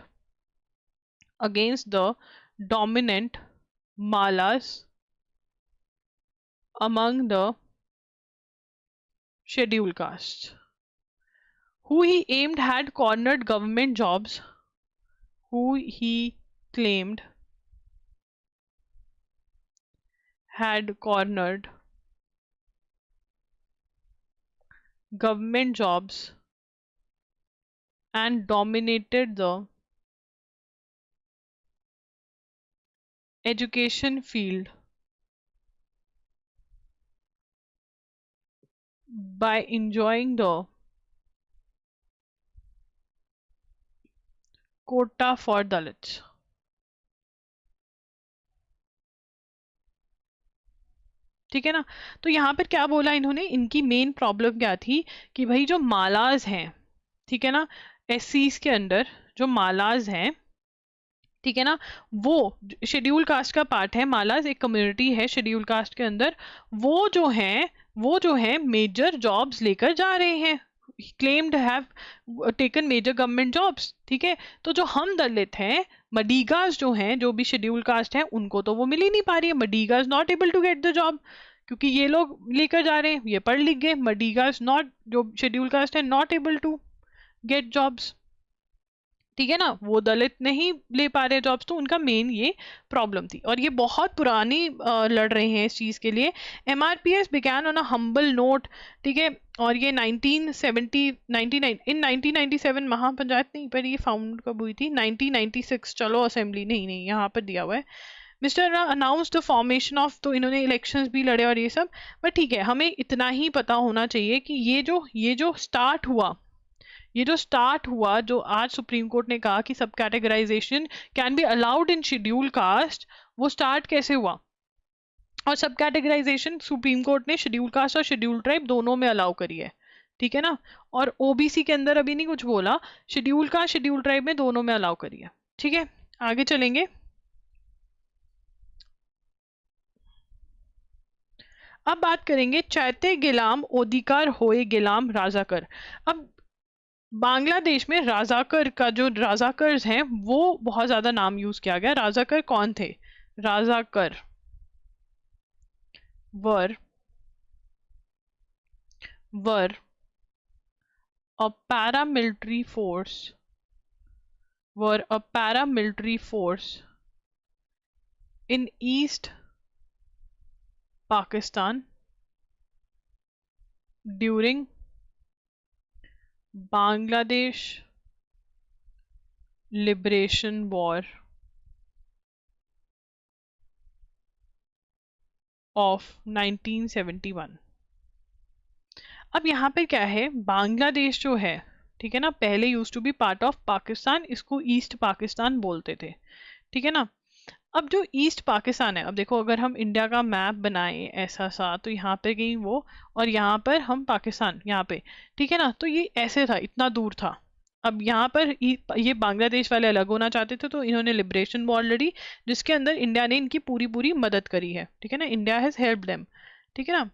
against the dominant malas among the scheduled castes, who he aimed had cornered government jobs, who he claimed had cornered government jobs and dominated the education field by enjoying the quota for Dalits। ठीक है ना। तो यहाँ पर क्या बोला इन्होंने, इनकी मेन प्रॉब्लम क्या थी कि भाई जो मालाज हैं, ठीक है ना, SCs के अंदर जो मालाज हैं, ठीक है ना, वो शेड्यूल कास्ट का पार्ट है, मालाज एक कम्युनिटी है शेड्यूल कास्ट के अंदर, वो जो है मेजर जॉब्स लेकर जा रहे हैं, claimed have taken major government jobs, ठीक है। तो जो हम दलित हैं, मडीगास जो हैं, जो भी शेड्यूल कास्ट है, उनको तो वो मिल ही नहीं पा रही है, Madigas not able to get the job, क्योंकि ये लोग लेकर जा रहे हैं, ये पढ़ लिख गए, मडीगास नॉट, जो शेड्यूल कास्ट है, not able to get jobs, ठीक है ना, वो दलित नहीं ले पा रहे जॉब्स, तो उनका मेन ये प्रॉब्लम थी। और ये बहुत पुरानी लड़ रहे हैं इस चीज़ के लिए। MRPS began on a humble note, ठीक है, और ये 1997 महापंचायत नहीं, पर ये फाउंड कब हुई थी, 1996, चलो असेंबली नहीं नहीं यहाँ पर दिया हुआ है, mister announce the formation of, तो इन्होंने इलेक्शंस भी लड़े और ये सब। बट ठीक है, हमें इतना ही पता होना चाहिए कि ये जो स्टार्ट हुआ, जो आज सुप्रीम कोर्ट ने कहा कि sub categorization can be allowed in schedule caste, वो स्टार्ट कैसे हुआ। और सब कैटेगराइजेशन सुप्रीम कोर्ट ने शेड्यूल कास्ट और शेड्यूल ट्राइब दोनों में अलाउ करी है, ठीक है ना। और OBC के अंदर अभी नहीं कुछ बोला, शेड्यूल कास्ट शेड्यूल ट्राइब में दोनों में अलाउ करी है, ठीक है। आगे चलेंगे, अब बात करेंगे चैते गिलाम ओदिकार होए गिलाम राजाकर। अब बांग्लादेश में राजाकर का, जो राजाकर हैं वो बहुत ज्यादा नाम यूज किया गया। राजाकर कौन थे, राजाकर वर वर a paramilitary force were a paramilitary force in East Pakistan during Bangladesh liberation war of 1971। अब यहाँ पे क्या है, बांग्लादेश जो है, ठीक है ना, पहले use to be part of Pakistan, इसको ईस्ट पाकिस्तान बोलते थे, ठीक है ना। अब जो ईस्ट पाकिस्तान है, अब देखो अगर हम इंडिया का मैप बनाएं ऐसा सा, तो यहाँ पे कहीं वो, और यहाँ पर हम पाकिस्तान यहाँ पे, ठीक है ना, तो ये ऐसे था, इतना दूर था। अब यहाँ पर ये बांग्लादेश वाले अलग होना चाहते थे, तो इन्होंने लिबरेशन वॉर लड़ी, जिसके अंदर इंडिया ने इनकी पूरी पूरी मदद करी है, ठीक है ना, इंडिया हैज हेल्प देम, ठीक है ना।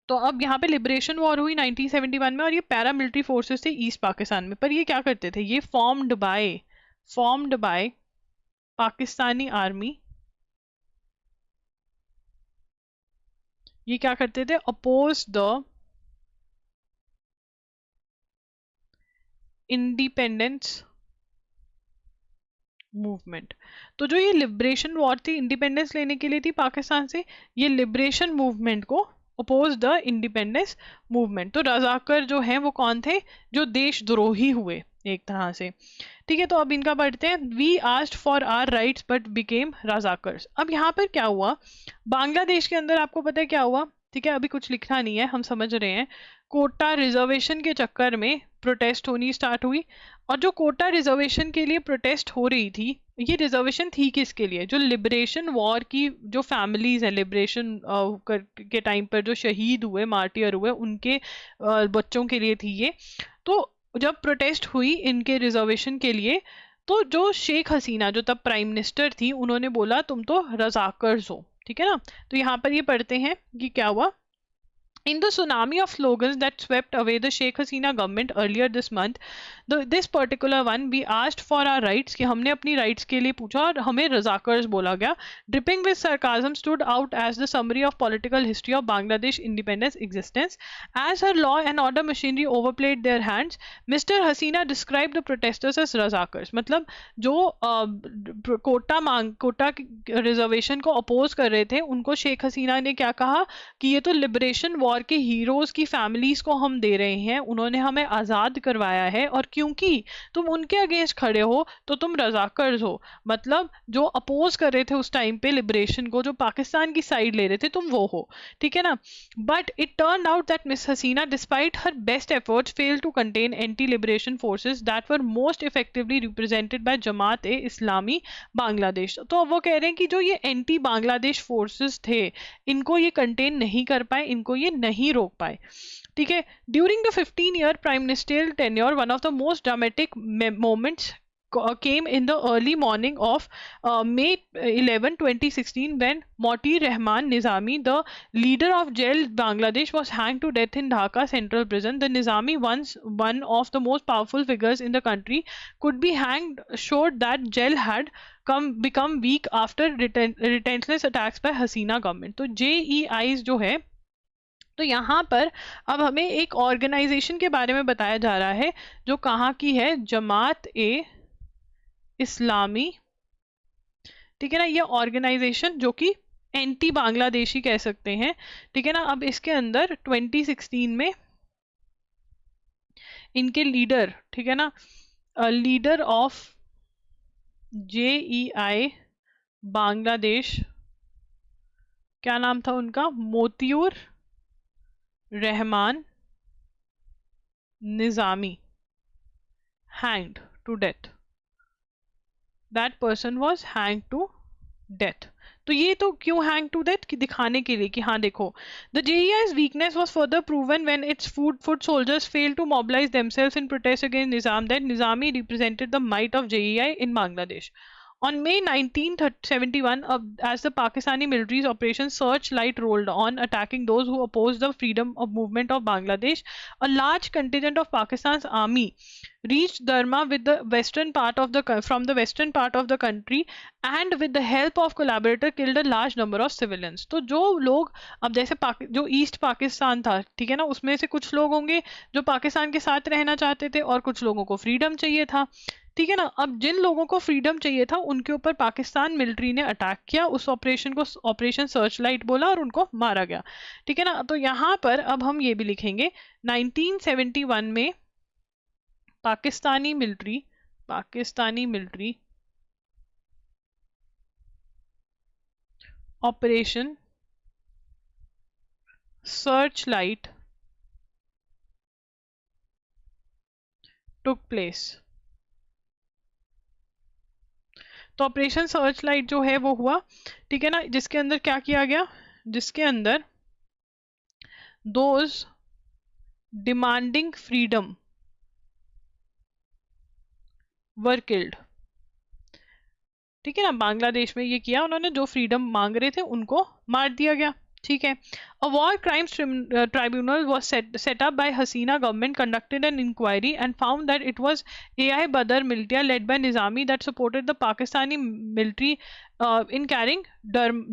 तो अब यहाँ पे लिबरेशन वॉर हुई 1971 में, और ये पैरामिलिट्री फोर्सेस थे ईस्ट पाकिस्तान में। पर ये क्या करते थे, ये फॉर्म्ड बाय पाकिस्तानी आर्मी। ये क्या करते थे, अपोज द इंडिपेंडेंस मूवमेंट। तो जो ये लिबरेशन वॉर थी, इंडिपेंडेंस लेने के लिए थी पाकिस्तान से, ये लिबरेशन मूवमेंट को अपोज द इंडिपेंडेंस मूवमेंट। तो रजाकर जो है वो कौन थे, जो देशद्रोही हुए एक तरह से, ठीक है। तो अब इनका पढ़ते हैं, we asked for our rights but became Razakars. अब यहाँ पर क्या हुआ, बांग्लादेश के अंदर आपको पता है क्या हुआ, ठीक है, अभी कुछ लिखना नहीं है, हम समझ रहे हैं। कोटा रिजर्वेशन के चक्कर में प्रोटेस्ट होनी स्टार्ट हुई, और जो कोटा रिजर्वेशन के लिए प्रोटेस्ट हो रही थी, ये रिजर्वेशन थी किसके लिए, जो लिबरेशन वॉर की जो फैमिलीज हैं, लिबरेशन के टाइम पर जो शहीद हुए, मार्टियर हुए, उनके बच्चों के लिए थी ये। तो जब प्रोटेस्ट हुई इनके रिजर्वेशन के लिए, तो जो शेख हसीना जो तब प्राइम मिनिस्टर थी, उन्होंने बोला तुम तो रजाकर्स हो, ठीक है ना। तो यहाँ पर ये पढ़ते हैं कि क्या हुआ, in the tsunami of slogans that swept away the Sheikh Hasina government earlier this month, this particular one, we asked for our rights, कि हमने अपनी rights के लिए पूछा और हमें रजाकर्स बोला गया। Dripping with sarcasm stood out as the summary of political history of Bangladesh independence existence. As her law and order machinery overplayed their hands, Mr. Hasina described the protesters as रजाकर्स। मतलब जो Kota reservation को oppose कर रहे थे, उनको शेख हसीना ने क्या कहा कि ये तो लिबरेशन वॉर के हीरोज की फैमिलीज को हम दे रहे हैं, उन्होंने हमें आजाद करवाया है, और क्योंकि तुम उनके अगेंस्ट खड़े हो तो तुम रजाकर्स हो। मतलब जो अपोज कर रहे थे उस टाइम पे लिबरेशन को, जो पाकिस्तान की साइड ले रहे थे, तुम वो हो, ठीक है ना। But it turn out that miss Hasina despite her best efforts fail to contain anti liberation forces that were most effectively represented by Jamaat e Islami Bangladesh. तो वो कह रहे हैं कि जो ये एंटी बांग्लादेश फोर्सेस थे, इनको ये कंटेन नहीं कर पाए, इनको ये नहीं रोक पाए, ठीक है। During the 15-year prime ministerial tenure, one of the most dramatic moments came in the early morning of May 11, 2016, when Moti Rahman Nizami, the leader of Jail Bangladesh, was hanged to death in Dhaka Central Prison. The Nizami, once one of the most powerful figures in the country, could be hanged, showed that Jail had become weak after relentless attacks by Hasina government. तो JEIs जो है, तो यहाँ पर अब हमें एक organisation के बारे में बताया जा रहा है, जो कहाँ की है, जमात ए इस्लामी, ठीक है ना। ये ऑर्गेनाइजेशन जो कि एंटी बांग्लादेशी कह सकते हैं, ठीक है ना। अब इसके अंदर 2016 में इनके लीडर, ठीक है ना, लीडर ऑफ JEI बांग्लादेश, क्या नाम था उनका, मोतियूर Rahman Nizami, hanged to death. That person was hanged to death. तो ये तो क्यों hanged to death, कि दिखाने के लिए कि हाँ देखो, the JEI's weakness was further proven when its foot soldiers failed to mobilize themselves in protest against Nizam. That Nizami represented the might of JEI in Bangladesh. On May 1971, as the Pakistani military's Operation Searchlight rolled on, attacking those who opposed the freedom of movement of Bangladesh, a large contingent of Pakistan's army reached Dharma with the western part of from the western part of the country, and with the help of collaborator killed a large number of civilians. तो जो लोग, अब जैसे जो east Pakistan था, ठीक है ना, उसमें से कुछ लोग होंगे जो पाकिस्तान के साथ रहना चाहते थे, और कुछ लोगों को फ्रीडम चाहिए था, ठीक है ना। अब जिन लोगों को फ्रीडम चाहिए था, उनके ऊपर पाकिस्तान मिलिट्री ने अटैक किया, उस ऑपरेशन को ऑपरेशन सर्चलाइट बोला, और उनको मारा गया, ठीक है ना। तो यहाँ पर अब हम ये भी लिखेंगे 1971 में Pakistani military operation search light took place. तो ऑपरेशन सर्च लाइट जो है वो हुआ, ठीक है ना, जिसके अंदर क्या किया गया, जिसके अंदर those demanding freedom were killed. ठीक है ना, बांग्लादेश में ये किया उन्होंने, जो फ्रीडम मांग रहे थे उनको मार दिया गया। ठीक है, a war crimes tribunal was set up by Hasina government conducted an inquiry and found that it was AI Badr militia led by Nizami that supported the Pakistani military in carrying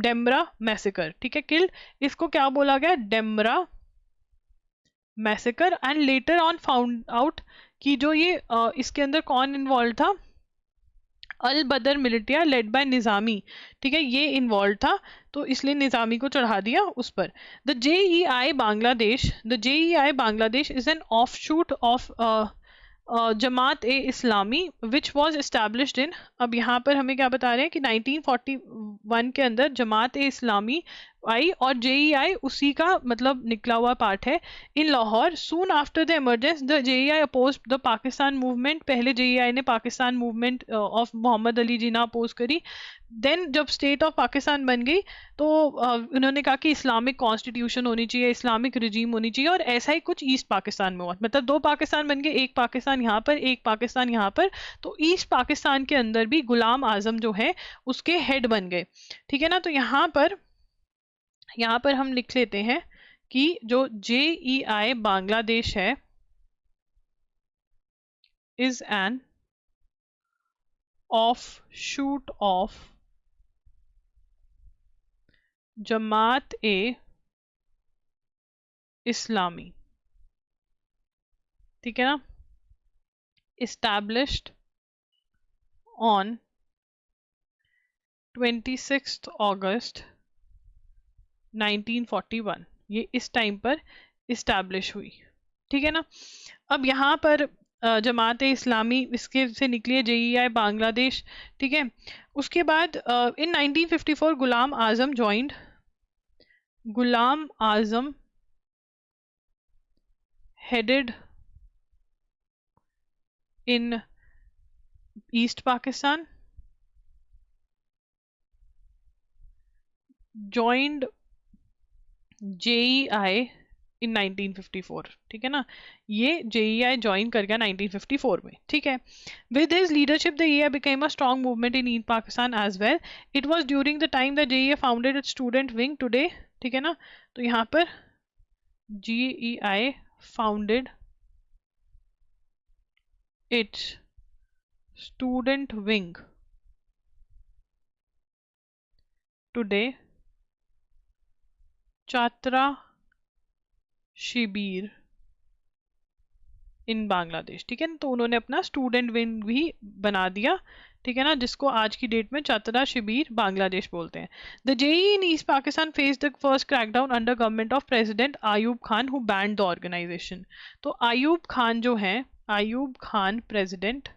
Demra massacre। ठीक है, killed, इसको क्या बोला गया, Demra massacre, and later on found out कि जो ये इसके अंदर कौन इन्वॉल्व था, अल बदर मिलिटिया लेड बाय निज़ामी। ठीक है, ये इन्वॉल्व था, तो इसलिए निज़ामी को चढ़ा दिया उस पर। The JEI Bangladesh is an offshoot of Jamaat e Islami which was established in, अब यहाँ पर हमें क्या बता रहे हैं कि 1941 के अंदर जमात ए इस्लामी आई, और JEI उसी का मतलब निकला हुआ पार्ट है, in Lahore. Soon after the emergence the JEI oppose the Pakistan movement, पहले JEI ने Pakistan movement of Mohammad Ali Jinnah oppose करी। देन जब स्टेट ऑफ पाकिस्तान बन गई तो उन्होंने कहा कि इस्लामिक कॉन्स्टिट्यूशन होनी चाहिए, इस्लामिक रिजीम होनी चाहिए, और ऐसा ही कुछ ईस्ट पाकिस्तान में हुआ, मतलब दो पाकिस्तान बन गए, एक पाकिस्तान यहाँ पर, एक पाकिस्तान यहाँ पर। तो ईस्ट पाकिस्तान के अंदर भी गुलाम आजम जो है उसके हेड बन गए। ठीक है ना, तो यहाँ पर हम लिख लेते हैं कि जो JEI बांग्लादेश है is an offshoot of Jamaat e Islami. ठीक है ना, established on 26th August 1941, ये इस टाइम पर इस्टेब्लिश हुई। ठीक है ना, अब यहाँ पर जमात इस्लामी इसके से निकली है JEI बांग्लादेश। ठीक है, उसके बाद इन 1954 गुलाम आजम headed in East Pakistan joined JEI in 1954। ठीक है ना, ये JEI ज्वाइन कर गया 1954 में। ठीक है, with his leadership the JEI became a strong movement in East Pakistan as well। It was during the time that JEI founded its student wing today। ठीक है ना, तो यहाँ पर JEI founded its student wing today छात्रा शिबिर इन बांग्लादेश। ठीक है ना, तो उन्होंने अपना स्टूडेंट विंग भी बना दिया। ठीक है ना, जिसको आज की डेट में छात्रा शिबिर बांग्लादेश बोलते हैं। The JEI in East Pakistan face the first crackdown under government of president Ayub Khan who banned the organization. तो आयूब खान जो है, Ayub Khan president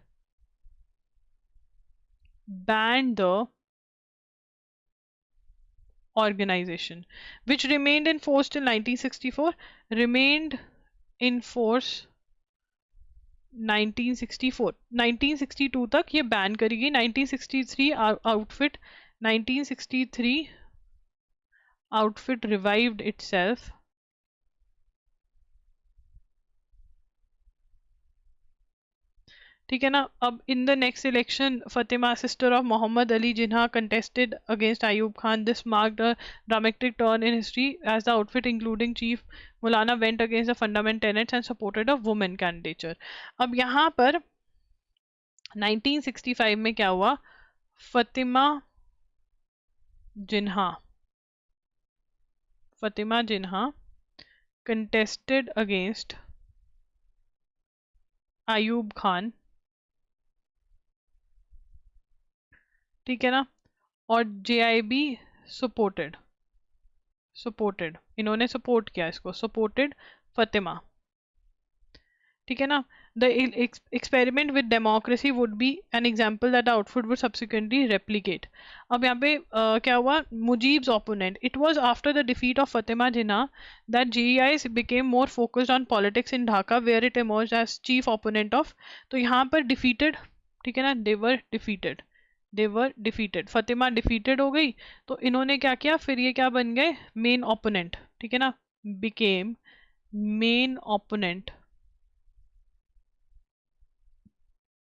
banned the organization which remained in force till 1964, remained in force 1962 तक ये बैन करेगी। 1963 आउटफिट revived itself ठीक है ना। अब in the next election Fatima sister of Mohammad Ali Jinnah contested against Ayub Khan. This marked a dramatic turn in history as the outfit including chief Maulana went against the fundamental tenets and supported a women candidature. अब यहाँ पर 1965 में क्या हुआ, फतिमा जिन्हा कंटेस्टेड अगेंस्ट आयूब खान। ठीक है ना, और JIB सपोर्टेड इन्होंने सपोर्ट किया इसको, सपोर्टेड फतिमा। ठीक है ना. The experiment with democracy would be an example that output would subsequently replicate. अब यहाँ पे क्या हुआ, Mujib's opponent. It was after the defeat of Fatema Jinnah that JEI became more focused on politics in Dhaka where it emerged as chief opponent of. तो यहाँ पर defeated, ठीक है ना, दे वर डिफीटेड, फतेमा डिफीटेड हो गई, तो इन्होंने क्या किया, फिर ये क्या बन गए, मेन ओपोनेंट. ठीक है ना, became main opponent,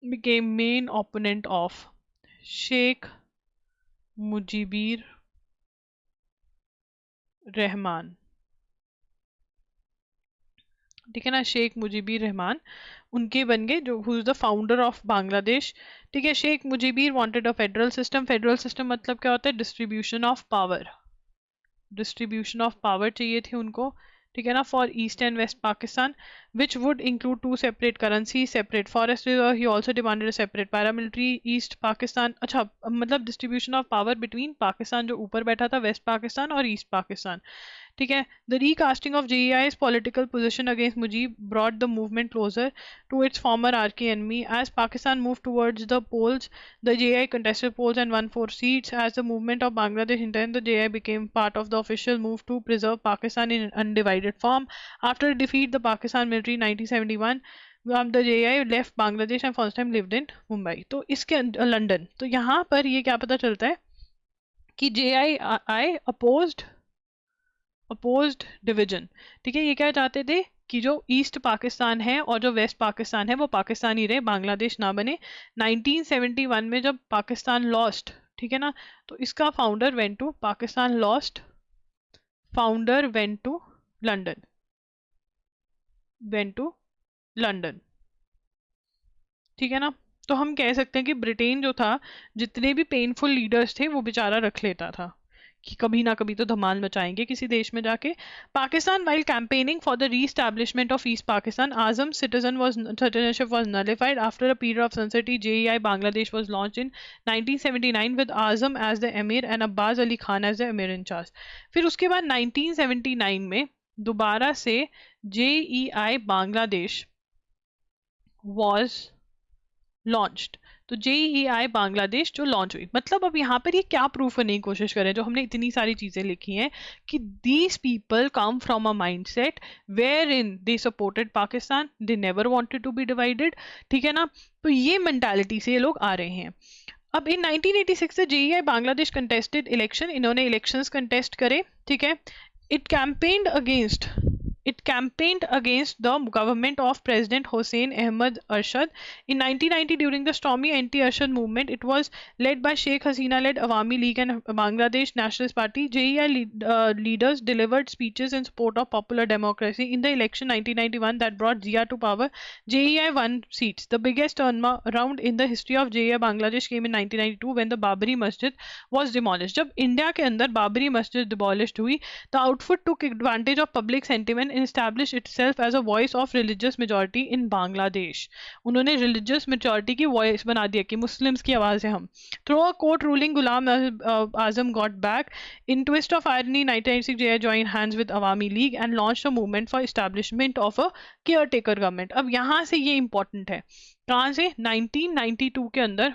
became main opponent of Sheikh Mujibur Rahman. ठीक है ना, शेख मुजीबिर रहमान उनके बन गए, जो who is the founder of Bangladesh. ठीक है, Sheikh Mujibur wanted a federal system. Federal system मतलब क्या होता है, distribution of power. Distribution of power चाहिए थी उनको. ठीक है ना, for east and west Pakistan which would include two separate currencies, separate forest reserve. He also demanded a separate paramilitary East Pakistan. अच्छा, मतलब distribution of power between Pakistan जो ऊपर बैठा था, वेस्ट पाकिस्तान और ईस्ट पाकिस्तान. ठीक है. The recasting of JEI's political position against Mujib brought the movement closer to its former arch enemy. As Pakistan moved towards the polls, the JEI contested polls and won 4 seats. As the movement of Bangladesh in turn, the JEI became part of the official move to preserve Pakistan in undivided form. After defeat the Pakistan military in 1971, the JEI left Bangladesh and first time lived in Mumbai. तो इसके London, तो यहाँ पर ये क्या पता चलता है कि JEI अपोज्ड डिवीजन. ठीक है, ये क्या चाहते थे कि जो ईस्ट पाकिस्तान है और जो वेस्ट पाकिस्तान है वो पाकिस्तान ही रहे, बांग्लादेश ना बने. 1971 में जब पाकिस्तान लॉस्ट, ठीक है ना, तो इसका founder went to Pakistan lost, founder went to London, ठीक है ना. तो हम कह सकते हैं कि ब्रिटेन जो था, जितने भी पेनफुल लीडर्स थे वो बेचारा रख लेता था कि कभी ना कभी तो धमाल मचाएंगे किसी देश में जाके. Pakistan while campaigning for the re-establishment of East Pakistan, Azam citizenship was nullified. After a period of uncertainty, JEI Bangladesh was launched in 1979 with Azam as the emir and Abbas Ali Khan as the emir in charge. फिर उसके बाद 1979 में दोबारा से JEI Bangladesh was launched. तो JEI Bangladesh जो launch हुई, मतलब अब यहाँ पर ये क्या प्रूफ करने की कोशिश करें, जो हमने इतनी सारी चीजें लिखी हैं कि these people come from a mindset wherein they supported Pakistan, they never wanted to be divided. ठीक है ना, तो ये मेंटालिटी से ये लोग आ रहे हैं. अब इन 1986 से JEI बांग्लादेश कंटेस्टेड इलेक्शन, इन्होंने इलेक्शंस कंटेस्ट करे. ठीक है, it campaigned against the government of President Hossein Ahmed Arshad. In 1990, during the stormy anti-Arshad movement, it was led by Sheikh Hasina-led Awami League and Bangladesh Nationalist Party. JEI leaders delivered speeches in support of popular democracy. In the election 1991 that brought Zia to power, JEI won seats. The biggest turnaround in the history of JEI Bangladesh came in 1992 when the Babri Masjid was demolished. जब India के अंदर बाबरी मस्जिद demolished हुई, the outfit took advantage of public sentiment and established itself as a voice of religious majority in Bangladesh. उन्होंने religious majority की voice बना दिया कि मुस्लिम्स की आवाज़ है हम. Through a court ruling, Ghulam Azam got back. In twist of irony, 1996 JEI joined hands with Awami League and launched a movement for establishment of a caretaker government. अब यहाँ से ये important है, कहाँ से, 1992 के अंदर,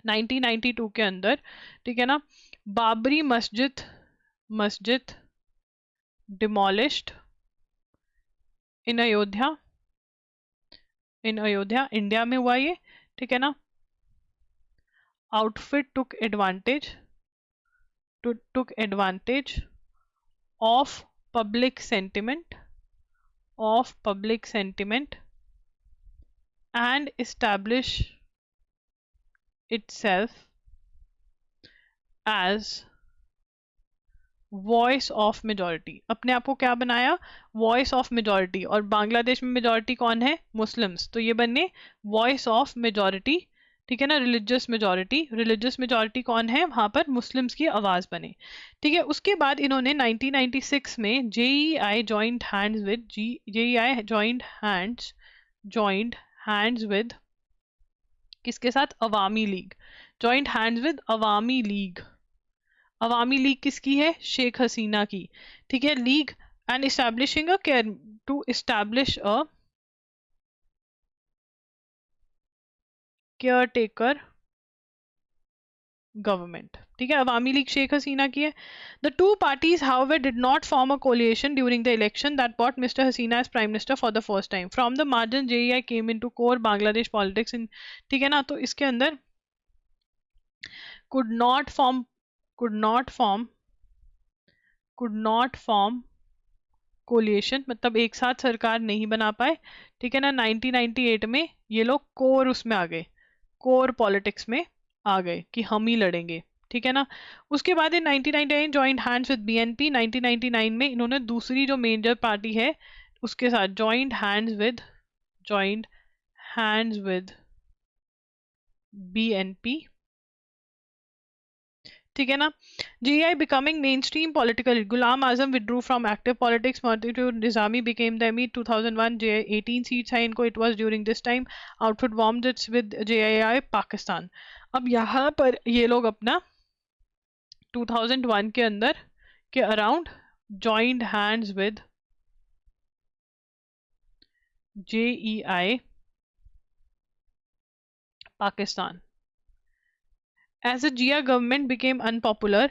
1992 के अंदर, ठीक है ना, बाबरी मस्जिद demolished in अयोध्या, इंडिया में हुआ ये. ठीक है ना, outfit took advantage of public sentiment and establish itself as voice of majority. अपने आप को क्या बनाया, वॉइस ऑफ मेजॉरिटी. और बांग्लादेश में मेजॉरिटी कौन है, मुस्लिम्स, तो ये बने वॉइस ऑफ मेजॉरिटी. ठीक है ना, रिलीजियस मेजॉरिटी कौन है वहां पर, मुस्लिम्स की आवाज बने. ठीक है, उसके बाद इन्होंने 1996 में JEI joined hands with किसके साथ, Awami League. joined hands with Awami League. Awami League किसकी है, शेख हसीना की. ठीक है, league and to establish a caretaker government, ठीक है। अवामी लीग शेख हसीना की है। The two parties however did not form a coalition during the election that brought Mr. Hasina as prime minister for the first time. From the margin JEI came into core Bangladesh politics in, ठीक है ना। तो इसके अंदर could not form coalition, मतलब एक साथ सरकार नहीं बना पाए, ठीक है ना। 1998 में ये लोग कोर उसमें आ गए, कोर पॉलिटिक्स में आ गए कि हम ही लड़ेंगे, ठीक है ना। उसके बाद इन 1999 जॉइंट हैंड्स विद बीएनपी। 1999 में इन्होंने दूसरी जो मेजर पार्टी है उसके साथ जॉइंट हैंड्स विद बीएनपी, ठीक है ना। JEI becoming mainstream political. Ghulam Azam withdrew from active politics. Mautiur Nizami became the Emir 2001. JEI 18 seats है इनको. It was during this time. Outfit warmed its with JEI Pakistan. अब यहाँ पर ये लोग अपना 2001 के अंदर के around joined hands with JEI Pakistan. As the Jia government became unpopular,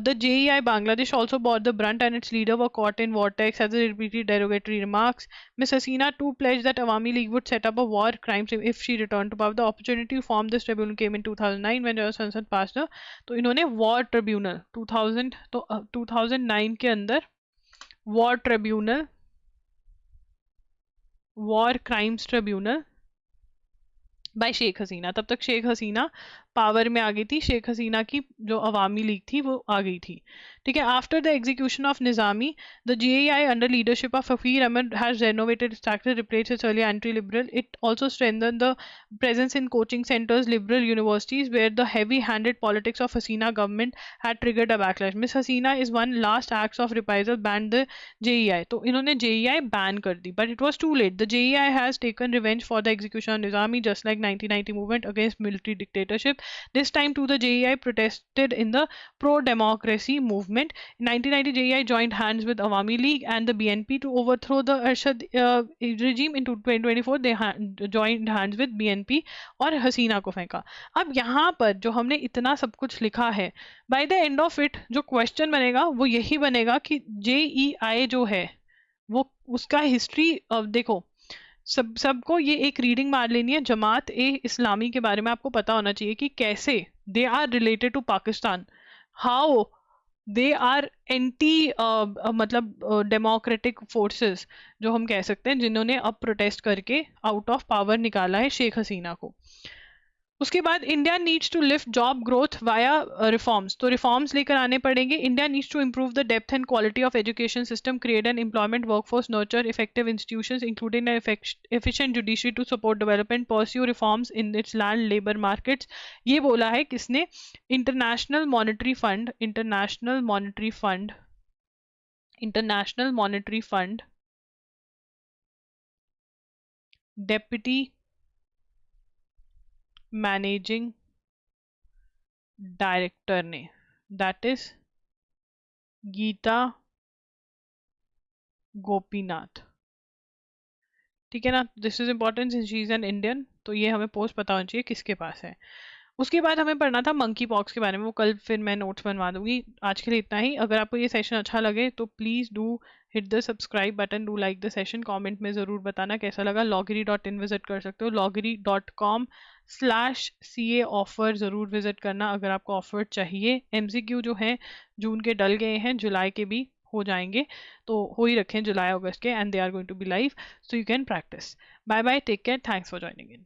the JEI Bangladesh also bore the brunt, and its leader were caught in vortex as they repeated derogatory remarks. Ms. Hasina too pledged that Awami League would set up a war crimes if she returned to power. The opportunity to form this tribunal came in 2009 when Royal Sanसद passed the, तो इन्होंने war tribunal 2000 तो 2009 के अंदर war tribunal, war crimes tribunal by Sheikh Hasina. तब तक Sheikh Hasina power में आ गई थी, शेख हसीना की जो अवामी लीग थी वो आ गई थी, ठीक है। After the execution of Nizami, the JEI under leadership of Fakir Ahmed has renovated structure, replaced its earlier anti liberal. It also strengthen the presence in coaching centers, liberal universities, where the heavy-handed politics of Hasina government had triggered a backlash. Miss Hasina is one last acts of reprisal banned the JEI. तो इन्होंने JEI ban कर दी, but it was too late. The JEI has taken revenge for the execution of Nizami, just like 1990 movement against military dictatorship. This time too, the JEI protested in the pro-democracy movement. In 1990, JEI joined hands with Awami League and the BNP to overthrow the Arshad regime. In 2024, they joined hands with BNP और हसीना को फेंका। अब यहाँ पर जो हमने इतना सब कुछ लिखा है, by the end of it जो क्वेश्चन बनेगा वो यही बनेगा कि JEI जो है वो उसका हिस्ट्री देखो, सबको ये एक रीडिंग मार लेनी है। जमात ए इस्लामी के बारे में आपको पता होना चाहिए कि कैसे they are related to Pakistan, how they are anti मतलब डेमोक्रेटिक फोर्सेस जो हम कह सकते हैं, जिन्होंने अब प्रोटेस्ट करके आउट ऑफ पावर निकाला है शेख हसीना को। उसके बाद India needs to lift job growth via reforms, तो रिफॉर्म्स लेकर आने पड़ेंगे। India needs to improve the depth and quality of education system, create an employment workforce, nurture effective institutions including an efficient judiciary to support development, pursue reforms in its land labour markets. ये बोला है किसने? International monetary fund deputy managing director ने, that is Gita Gopinath, ठीक है ना। This is important since she is an Indian, तो ये हमें पोस्ट पता होना चाहिए किसके पास है। उसके बाद हमें पढ़ना था मंकी पॉक्स के बारे में, वो कल फिर मैं नोट्स बनवा दूंगी। आज के लिए इतना ही। अगर आपको ये सेशन अच्छा लगे तो please do hit the subscribe button, do like the session, comment में ज़रूर बताना कैसा लगा। loggery.in विजिट कर सकते हो, loggery.com/CA ऑफर ज़रूर विजिट करना अगर आपको ऑफर चाहिए। MCQ जो हैं जून के डल गए हैं, जुलाई के भी हो जाएंगे, तो हो ही रखें जुलाई अगस्त के, and they are going to be live, so you can practise. Bye bye, take care, thanks for joining in.